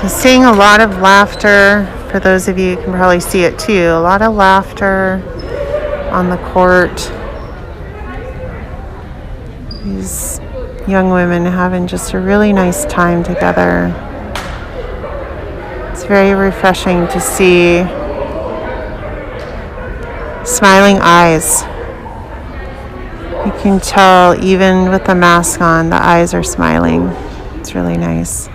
Seeing a lot of laughter. For those of you who can probably see it too, a lot of laughter on the court. These young women having just a really nice time together. It's very refreshing to see smiling eyes. You can tell even with the mask on, the eyes are smiling. It's really nice.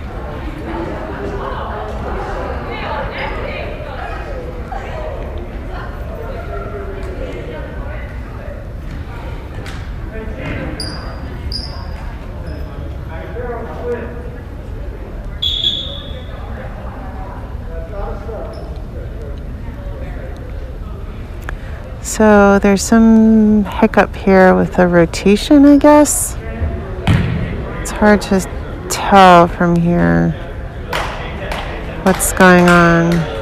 So there's some hiccup here with the rotation, I guess. It's hard to tell from here what's going on.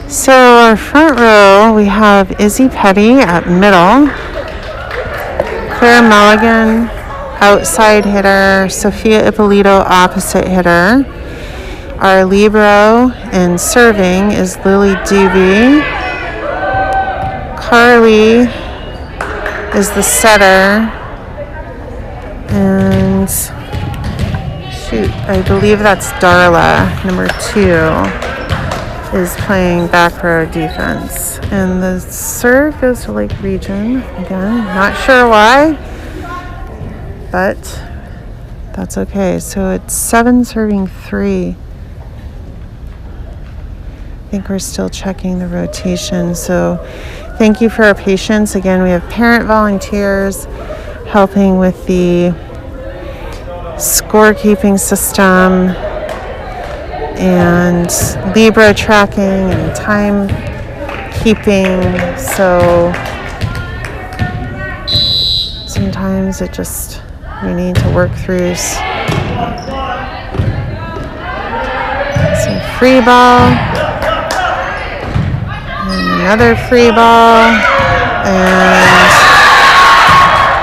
So our front row, we have Izzy Petty at middle, Claire Mulligan outside hitter, Sophia Ippolito opposite hitter. Our libero and serving is Lily Doobie. Carly is the setter. And shoot, I believe that's Darla, number 2, is playing back row defense. And the serve goes to Lake Region. Again, not sure why, but that's okay. So it's 7 serving 3. I think we're still checking the rotation. So thank you for your patience. Again, we have parent volunteers helping with the scorekeeping system and Libra tracking and time keeping. So sometimes we need to work through some free ball and another free ball, and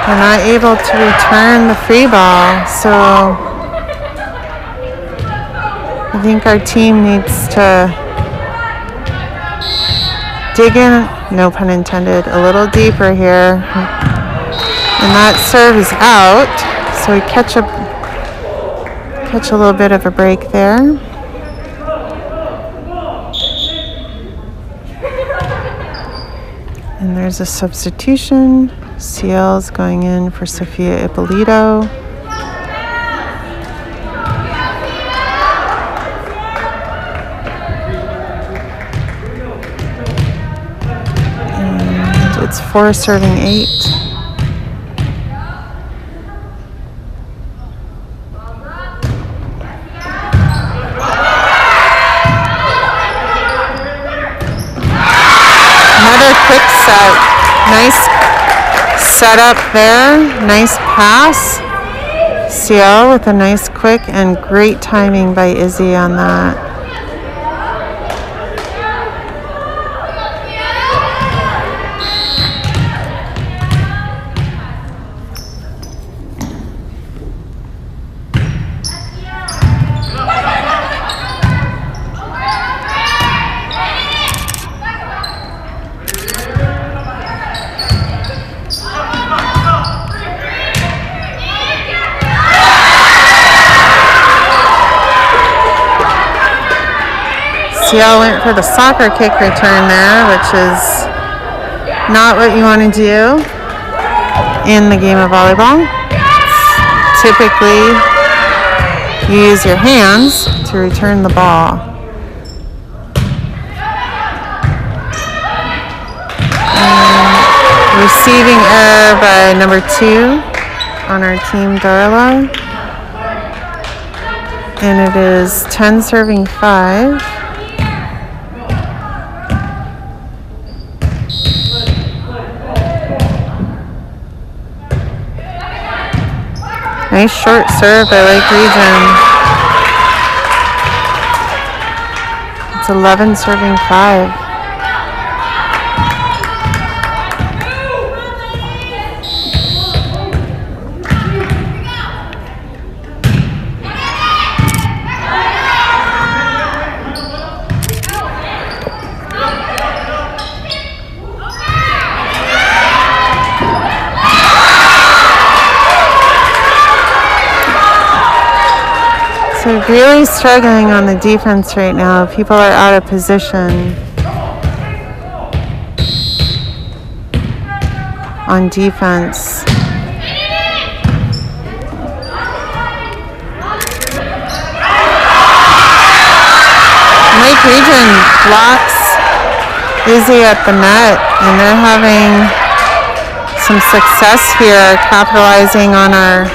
we're not able to return the free ball. So I think our team needs to dig in, no pun intended, a little deeper here. And that serve is out, so we catch a little bit of a break there. And there's a substitution. CL's going in for Sophia Ippolito. And it's 4 serving 8. Another quick set. Nice setup there. Nice pass. CL with a nice quick and great timing by Izzy on that. CL went for the soccer kick return there, which is not what you want to do in the game of volleyball. Typically, you use your hands to return the ball. And receiving error by number 2 on our team, Darla. And it is 10 serving 5. Nice short serve by Lake Region. It's 11 serving 5. So really struggling on the defense right now. People are out of position on defense. Lake Region blocks Izzy at the net, and they're having some success here, capitalizing on our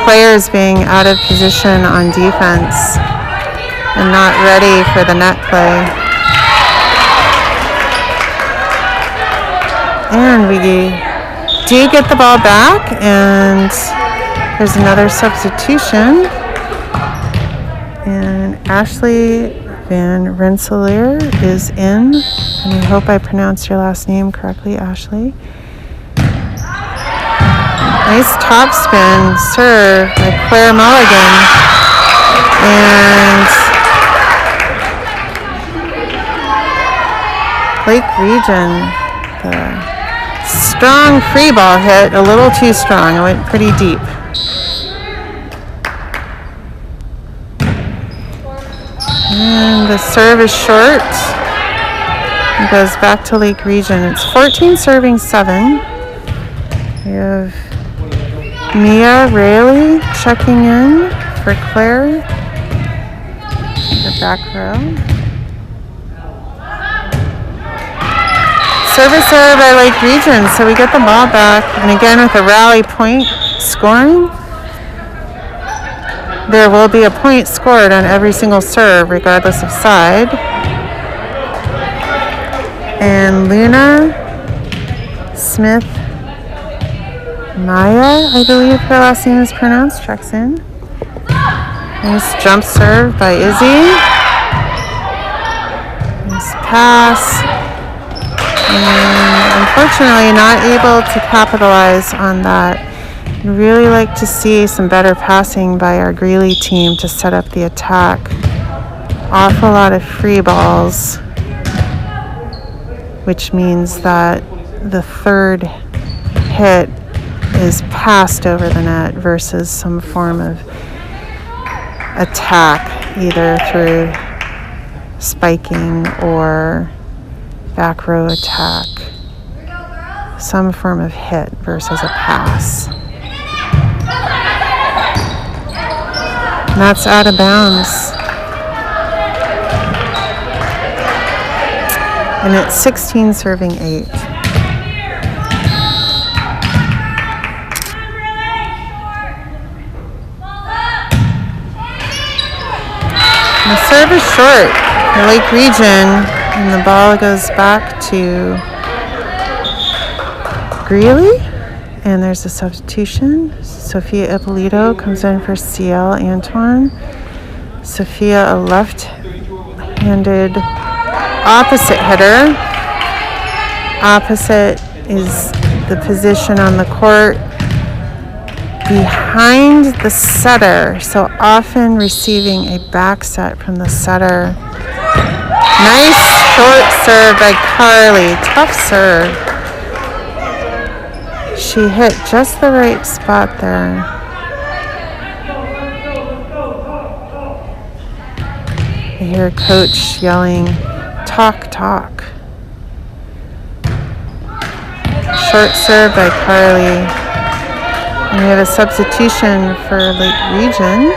players being out of position on defense and not ready for the net play. And we do get the ball back, and there's another substitution. And Ashley Van Rensselaer is in, and I hope I pronounced your last name correctly, Ashley. Nice topspin serve by Claire Mulligan. And Lake Region, the strong free ball hit, a little too strong. It went pretty deep. And the serve is short. It goes back to Lake Region. It's 14 serving 7. We have Mia Rayleigh checking in for Claire. The back row. Service error by Lake Region, so we get the ball back. And again with a rally point scoring. There will be a point scored on every single serve, regardless of side. And Luna Smith Maya, I believe her last name is pronounced, checks in. Nice jump serve by Izzy. Nice pass. And unfortunately not able to capitalize on that. I'd really like to see some better passing by our Greeley team to set up the attack. Awful lot of free balls, which means that the third hit is passed over the net versus some form of attack, either through spiking or back row attack. Some form of hit versus a pass. And that's out of bounds. And it's 16 serving 8. The serve is short for Lake Region, and the ball goes back to Greeley. And there's a substitution. Sophia Ippolito comes in for CL Antoine. Sophia, a left-handed opposite hitter. Opposite is the position on the court behind the setter, so often receiving a back set from the setter. Nice short serve by Carly. Tough serve. She hit just the right spot there. I hear coach yelling, "Talk, talk." Short serve by Carly. And we have a substitution for Lake Region.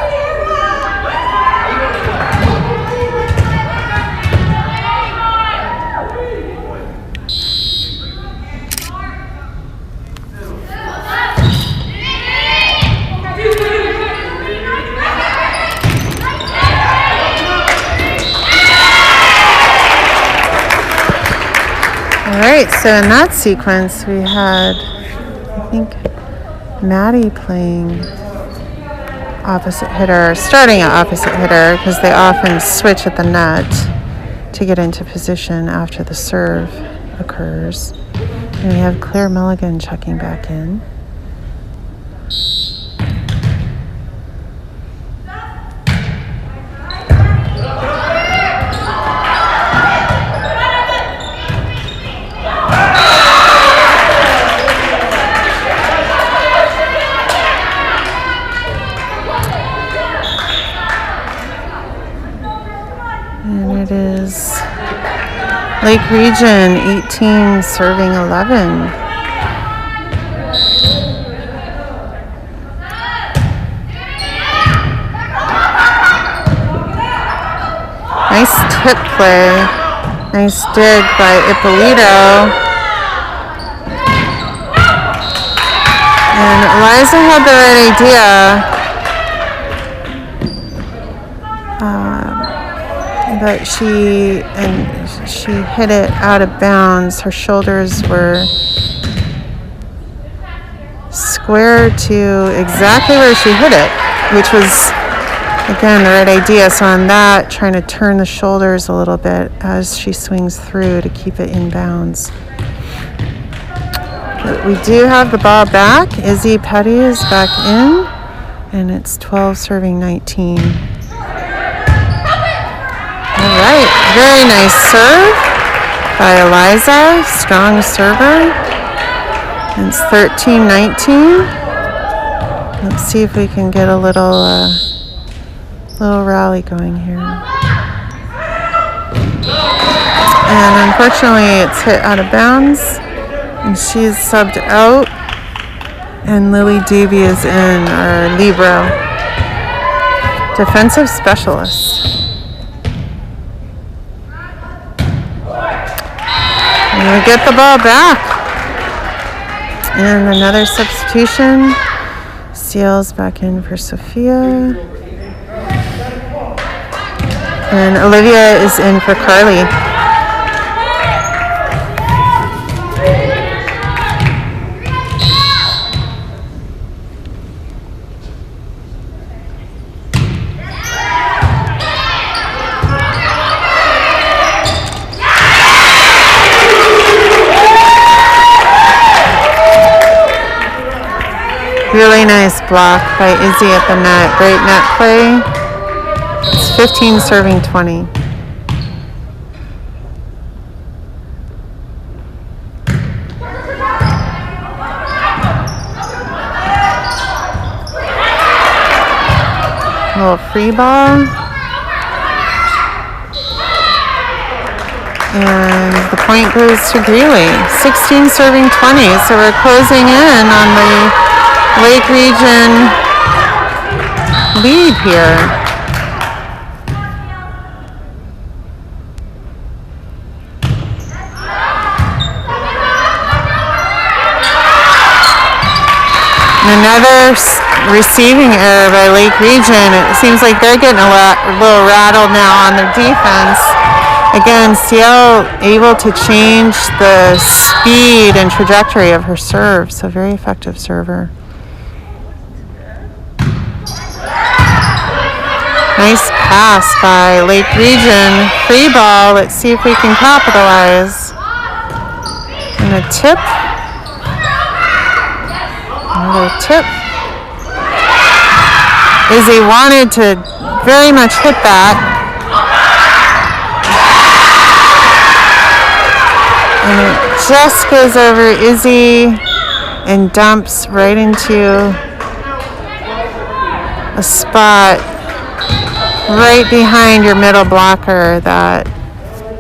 All right, so in that sequence we had, I think, Maddie playing opposite hitter, starting at opposite hitter, because they often switch at the net to get into position after the serve occurs. And we have Claire Mulligan checking back in. It is Lake Region 18 serving 11. Nice tip play. Nice dig by Ippolito. And Eliza had the right idea. But she hit it out of bounds. Her shoulders were square to exactly where she hit it, which was, again, the right idea. So on that, trying to turn the shoulders a little bit as she swings through to keep it in bounds. But we do have the ball back. Izzy Petty is back in, and it's 12 serving 19. All right, very nice serve by Eliza, strong server. It's 13-19. Let's see if we can get a little rally going here. And unfortunately, it's hit out of bounds, and she's subbed out. And Lily Davy is in, our libero, defensive specialist. And we get the ball back. And another substitution. Seals back in for Sophia. And Olivia is in for Carly. Really nice block by Izzy at the net. Great net play. It's 15 serving 20. A little free ball. And the point goes to Greeley. 16 serving 20. So we're closing in on the Lake Region lead here. Another receiving error by Lake Region. It seems like they're getting a little rattled now on their defense. Again, Ciel able to change the speed and trajectory of her serve. So very effective server. Nice pass by Lake Region. Free ball. Let's see if we can capitalize. And a tip. Another tip. Izzy wanted to very much hit that. And it just goes over Izzy and dumps right into a spot right behind your middle blocker that,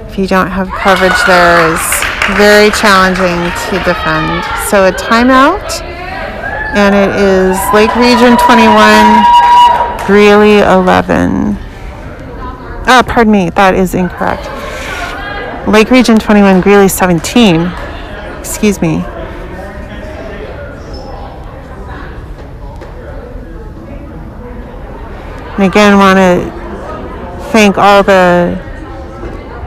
if you don't have coverage there, is very challenging to defend. So a timeout, and it is Lake Region 21, Greeley 11. Oh, pardon me, that is incorrect. Lake Region 21, Greeley 17. Excuse me. And again, want to thank all the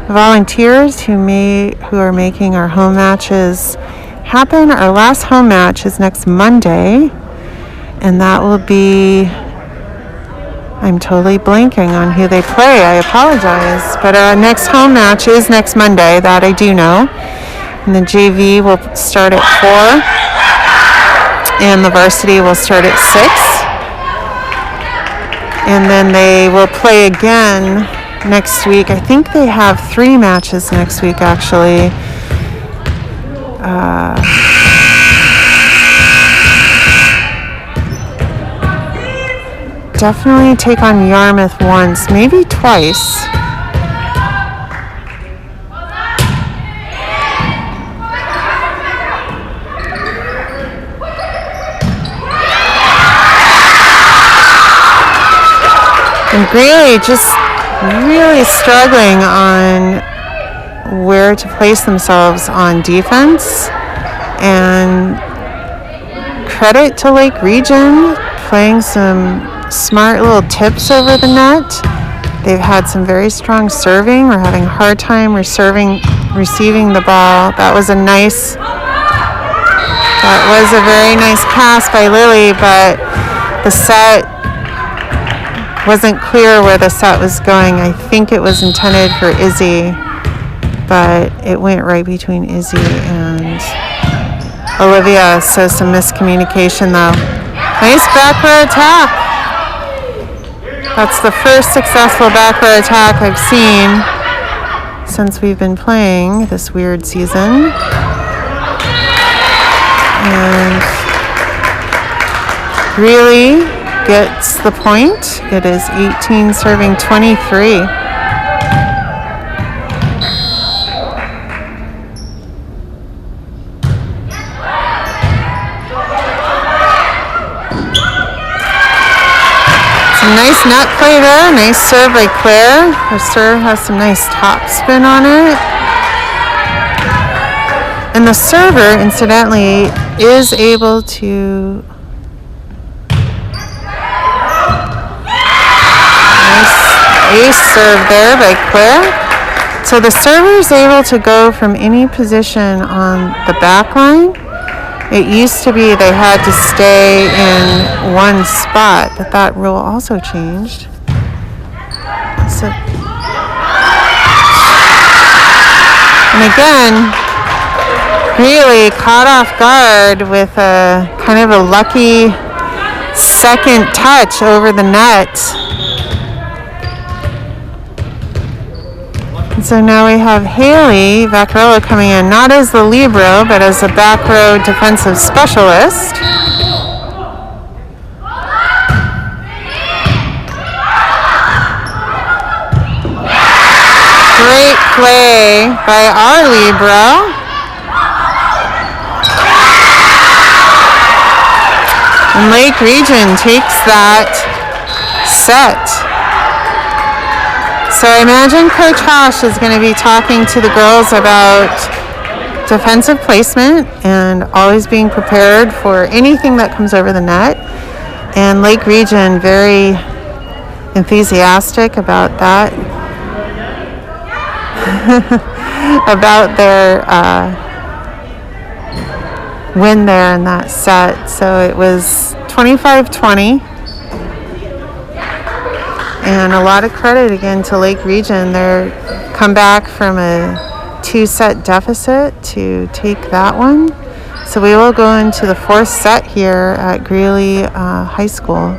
volunteers who are making our home matches happen. Our last home match is next Monday, and that will be, I'm totally blanking on who they play. I apologize. But our next home match is next Monday, that I do know. And the JV will start at 4, and the varsity will start at 6. And then they will play again next week. I think they have 3 matches next week, actually. Definitely take on Yarmouth once, maybe twice. And Greeley just really struggling on where to place themselves on defense. And credit to Lake Region, playing some smart little tips over the net. They've had some very strong serving. We're having a hard time receiving the ball. That was a very nice pass by Lily, but the set wasn't clear where the set was going. I think it was intended for Izzy, but it went right between Izzy and Olivia, so some miscommunication though. Nice back row attack. That's the first successful back row attack I've seen since we've been playing this weird season. And really gets the point. It is 18 serving 23. Some nice net play there. Nice serve by Claire. Her serve has some nice top spin on it. And the server, incidentally, is able to ace serve there by Claire. So the server is able to go from any position on the back line. It used to be they had to stay in one spot, but that rule also changed. So, and again, really caught off guard with a kind of a lucky second touch over the net. And so now we have Haley Vaccarello coming in, not as the libero, but as a back row defensive specialist. Great play by our libero. And Lake Region takes that set. So I imagine Coach Hosh is going to be talking to the girls about defensive placement and always being prepared for anything that comes over the net. And Lake Region very enthusiastic about that, about their win there in that set. So it was 25-20. And a lot of credit again to Lake Region. They're come back from a 2-set deficit to take that one. So we will go into the 4th set here at Greeley High School.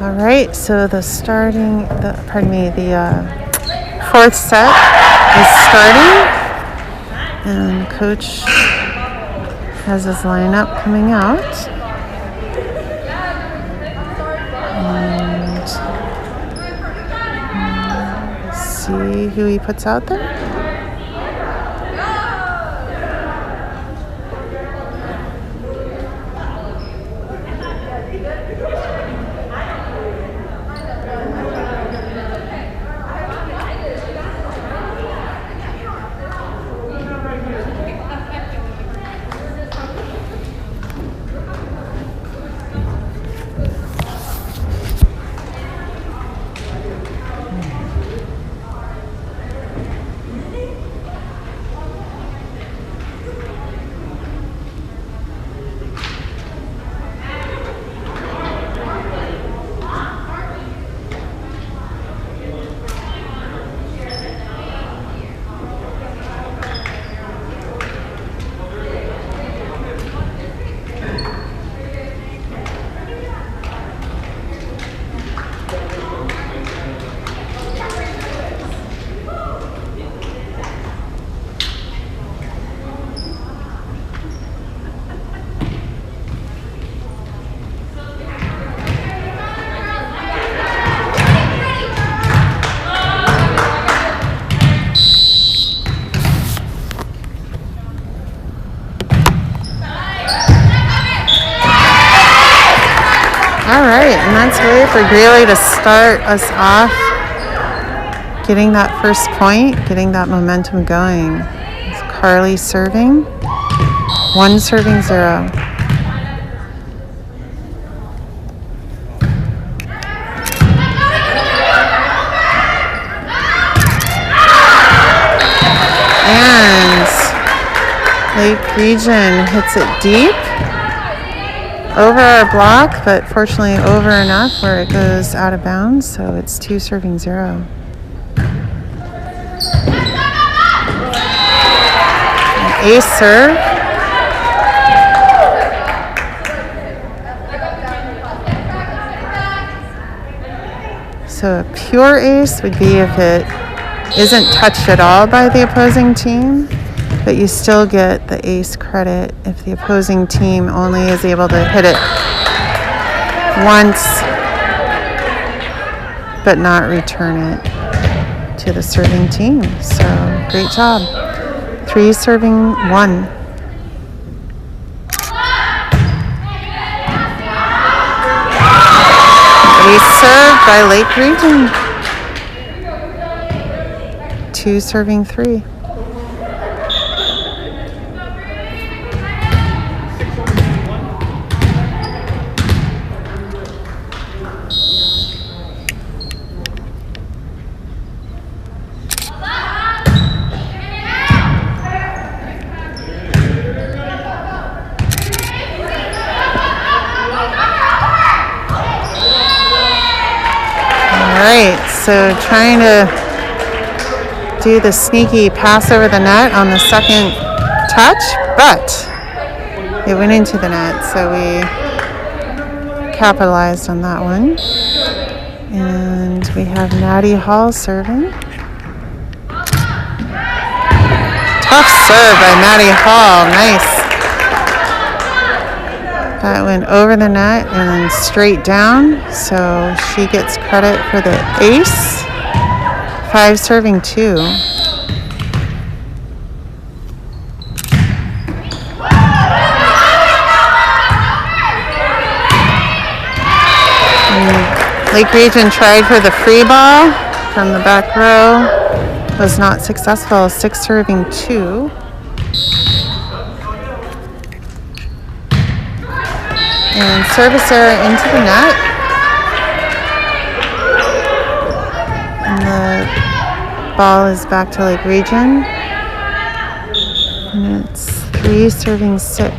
All right, so the 4th set is starting, and Coach has his lineup coming out. And see who he puts out there. All right, and that's way for Greeley to start us off, getting that first point, getting that momentum going. It's Carly serving, 1 serving 0. And Lake Region hits it deep. Over our block, but fortunately over enough where it goes out of bounds, so it's 2 serving 0. An ace serve. So a pure ace would be if it isn't touched at all by the opposing team, but you still get the ace credit if the opposing team only is able to hit it once but not return it to the serving team. So great job. 3 serving 1. Ace serve by Lake Region. 2 serving 3. Alright, so trying to do the sneaky pass over the net on the second touch, but it went into the net, so we capitalized on that one. And we have Maddie Hall serving. Tough serve by Maddie Hall, nice. That went over the net and then straight down, so she gets credit for the ace. 5 serving 2. And Lake Region tried for the free ball from the back row. Was not successful. 6 serving 2. And service error into the net. And the ball is back to Lake Region. And it's 3 serving 6.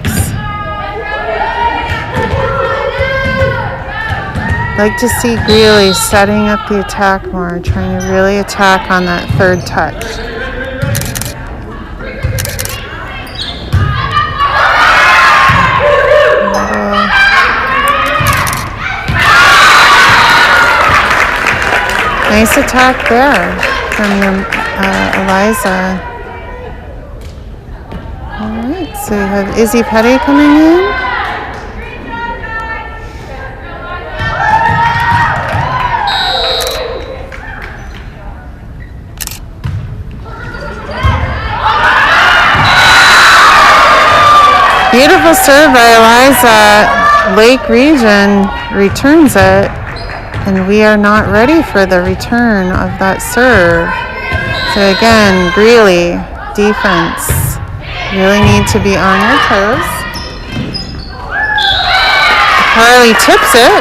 Like to see Greeley setting up the attack more, trying to really attack on that third touch. Nice attack there from your Eliza. All right. right, so we have Izzy Petty coming in. Beautiful serve by Eliza. Lake Region returns it, and we are not ready for the return of that serve. So again, Greeley, defense. Really need to be on your toes. Harley tips it.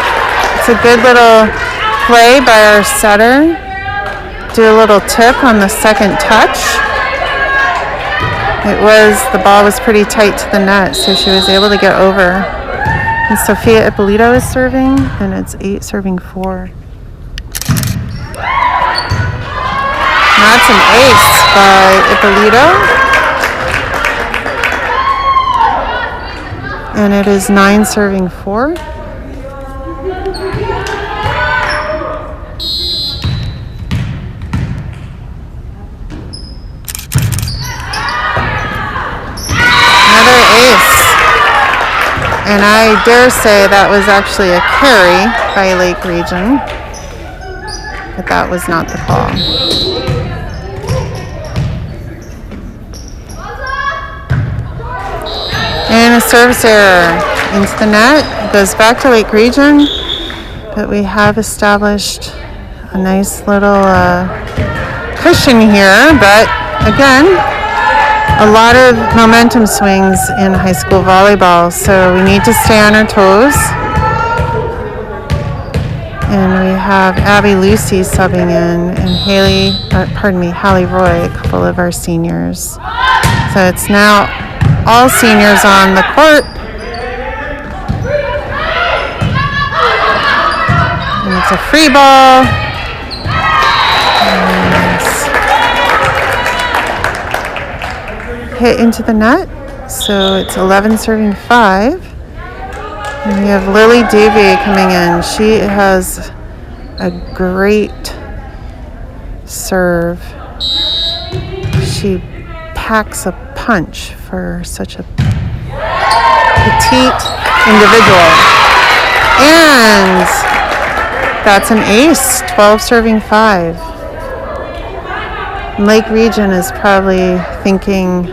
It's a good little play by our setter. Do a little tip on the second touch. The ball was pretty tight to the net, so she was able to get over. And Sophia Ippolito is serving, and it's 8 serving 4. That's an ace by Ippolito. And it is 9 serving 4. And I dare say that was actually a carry by Lake Region, but that was not the call. And a service error into the net. It goes back to Lake Region, but we have established a nice little cushion here, but again, a lot of momentum swings in high school volleyball, so we need to stay on our toes. And we have Abby Lucy subbing in, and Hallie Roy, a couple of our seniors. So it's now all seniors on the court. And it's a free ball. Hit into the net, so it's 11 serving 5. And we have Lily Davey coming in. She has a great serve. She packs a punch for such a petite individual. And that's an ace, 12 serving 5. Lake Region is probably thinking,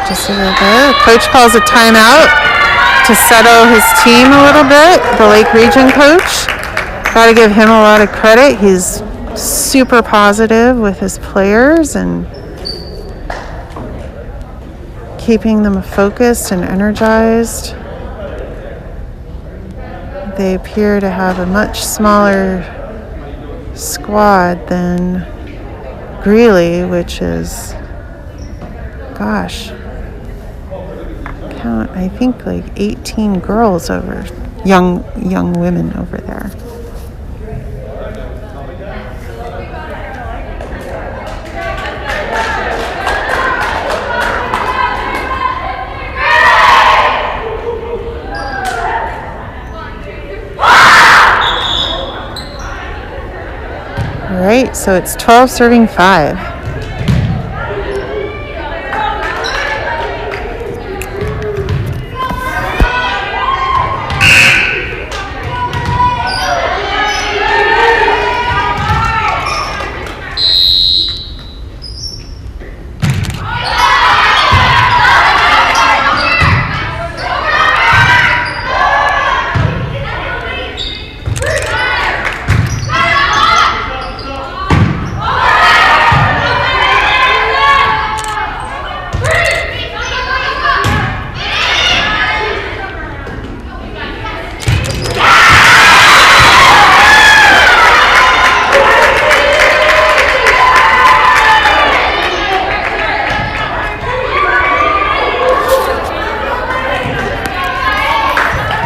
just a little bit. Coach calls a timeout to settle his team a little bit. The Lake Region coach. Got to give him a lot of credit. He's super positive with his players and keeping them focused and energized. They appear to have a much smaller squad than Greeley, which is, gosh, I think like 18 girls over, young women over there. All right, so it's 12 serving 5.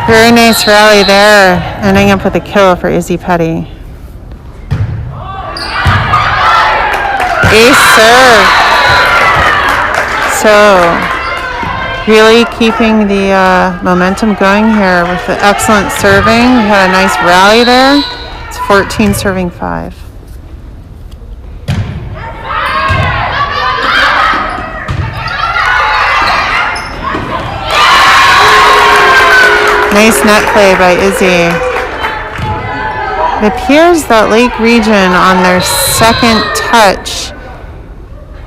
Very nice rally there, ending up with a kill for Izzy Petty. Ace serve. So, really keeping the momentum going here with the excellent serving. We had a nice rally there. It's 14 serving 5. Nice net play by Izzy. It appears that Lake Region on their second touch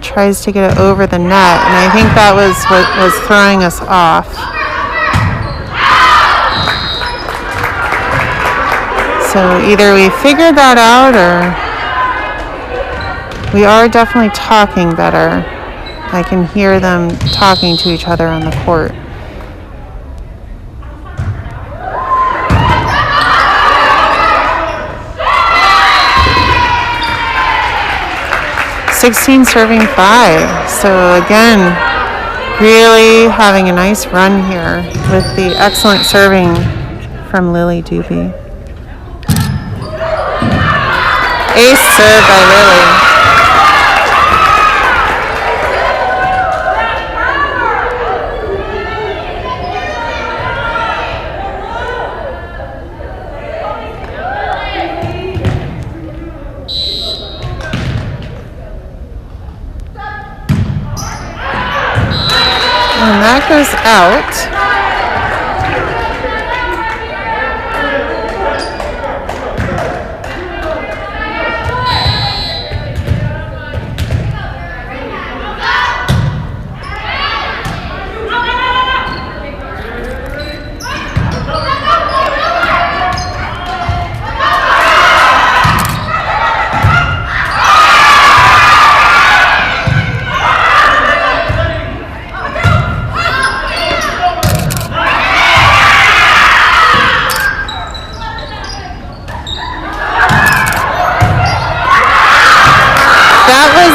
tries to get it over the net, and I think that was what was throwing us off. So either we figured that out, or we are definitely talking better. I can hear them talking to each other on the court. (16 serving 5). So again, really having a nice run here with the excellent serving from Lily Doobie. Ace serve by Lily. And that goes out.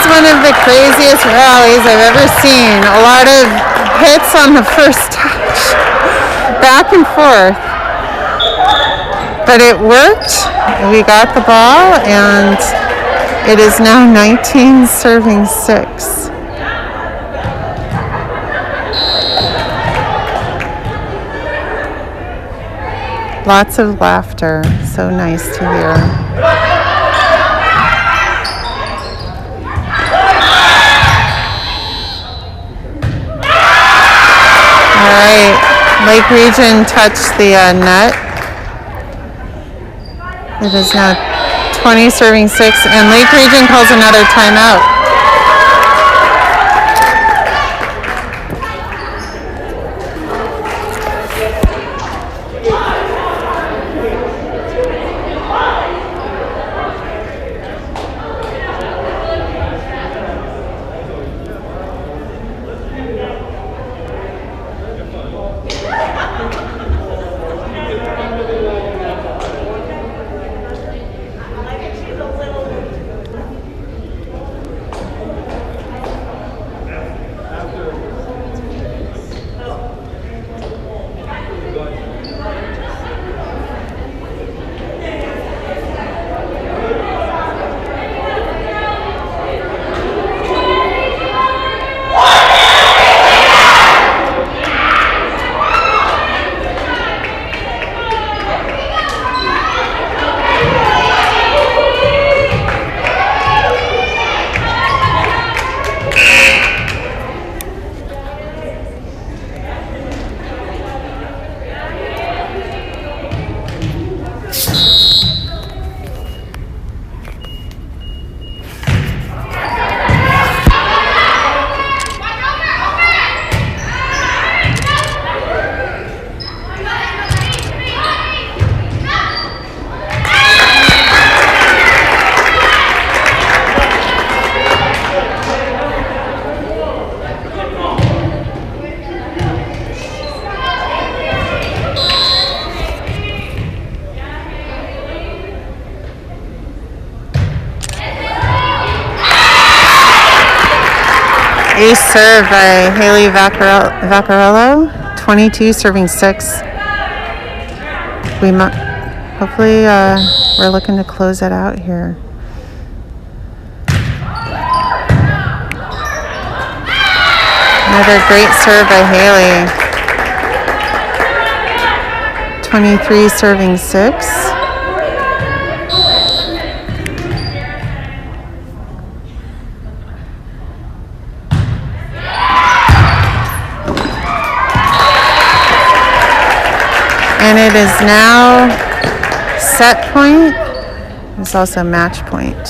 One of the craziest rallies I've ever seen. A lot of hits on the first touch, back and forth. But it worked. We got the ball, and it is now 19 serving 6. Lots of laughter. So nice to hear. Lake Region touched the net. It is now 20 serving 6, and Lake Region calls another timeout. Ace serve by Haley Vaccarello, 22 serving 6. Hopefully we're looking to close it out here. Another great serve by Haley. 23 serving 6. And it is now set point. It's also match point. And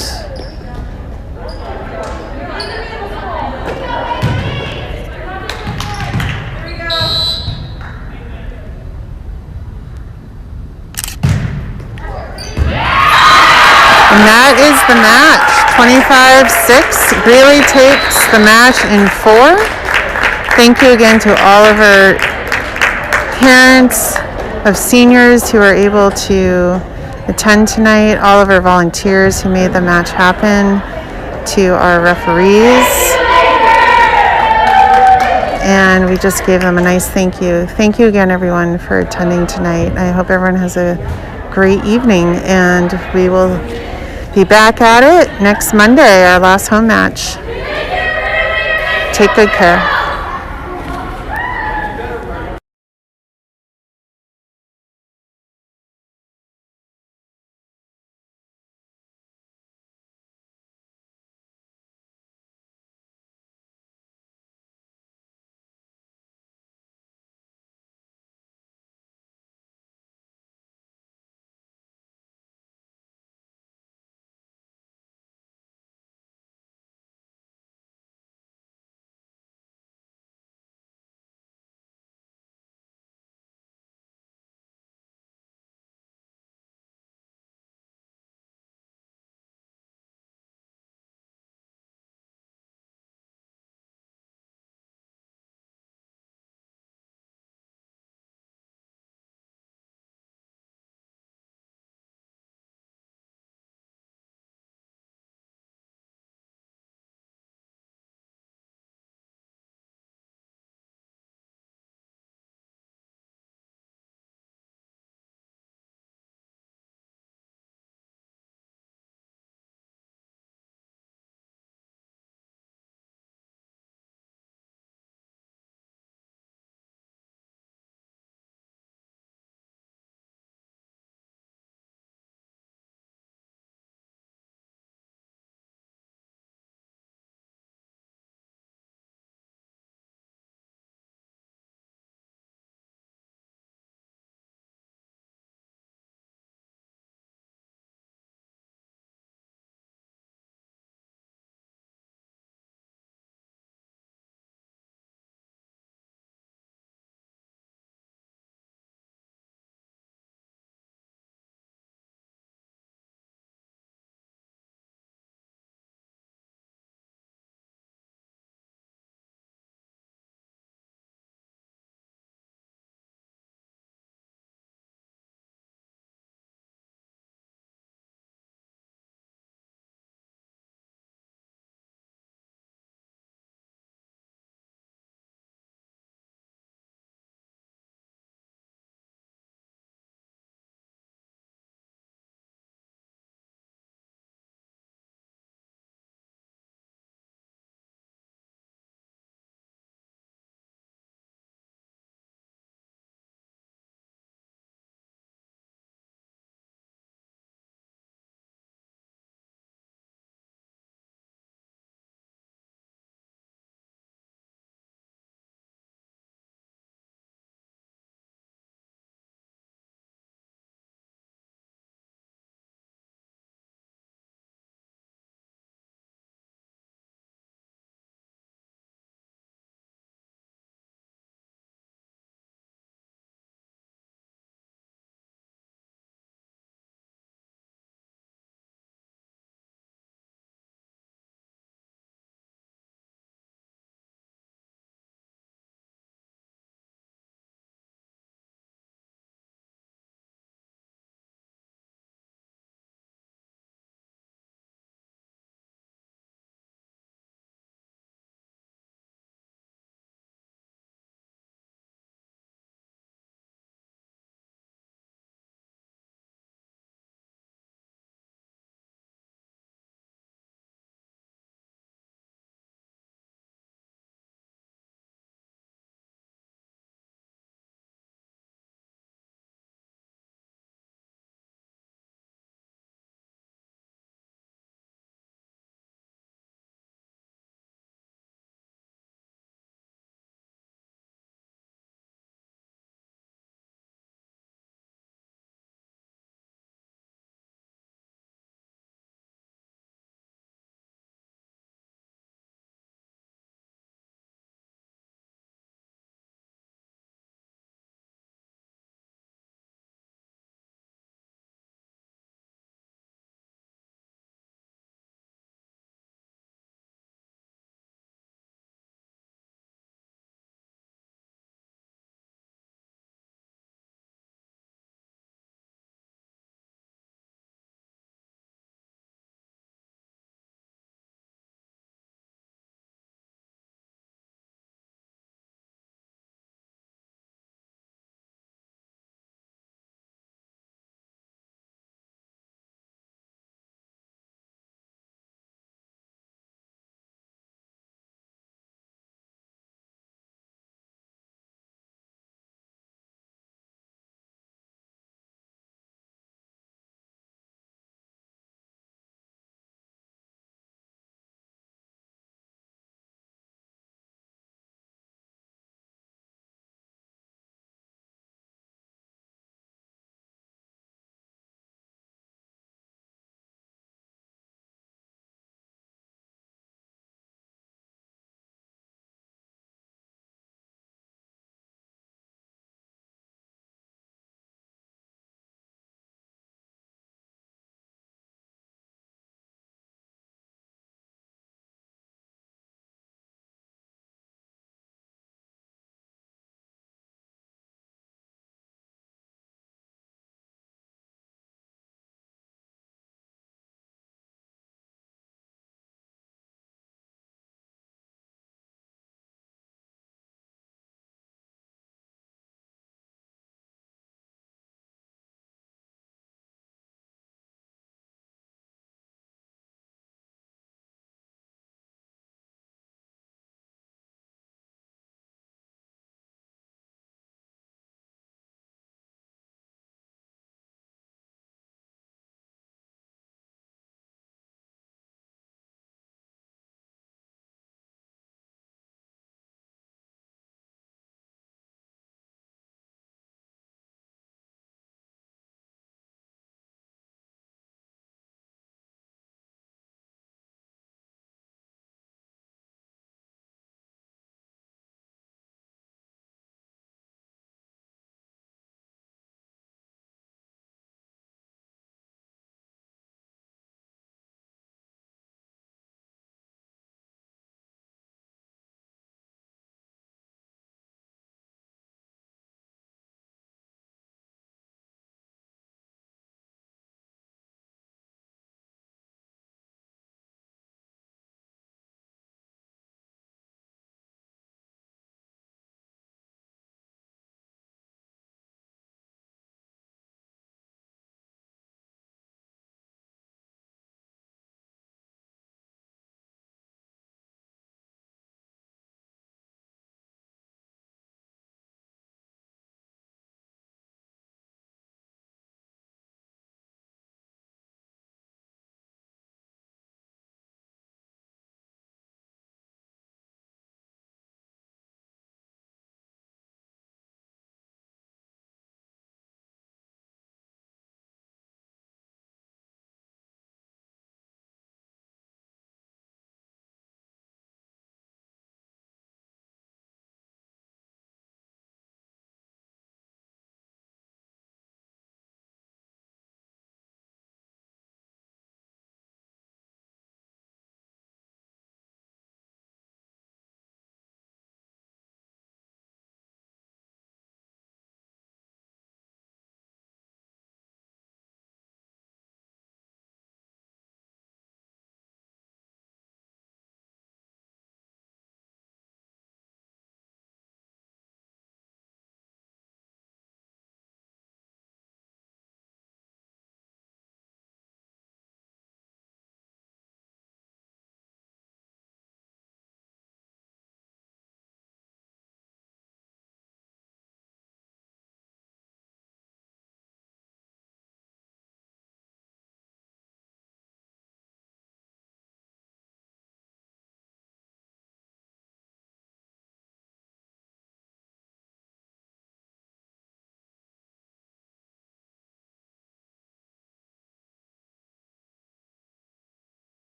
that is the match. 25-6. Greeley takes the match in 4. Thank you again to all of our parents of seniors who are able to attend tonight, all of our volunteers who made the match happen, to our referees. And we just gave them a nice thank you. Thank you again, everyone, for attending tonight. I hope everyone has a great evening, and we will be back at it next Monday, our last home match. Take good care.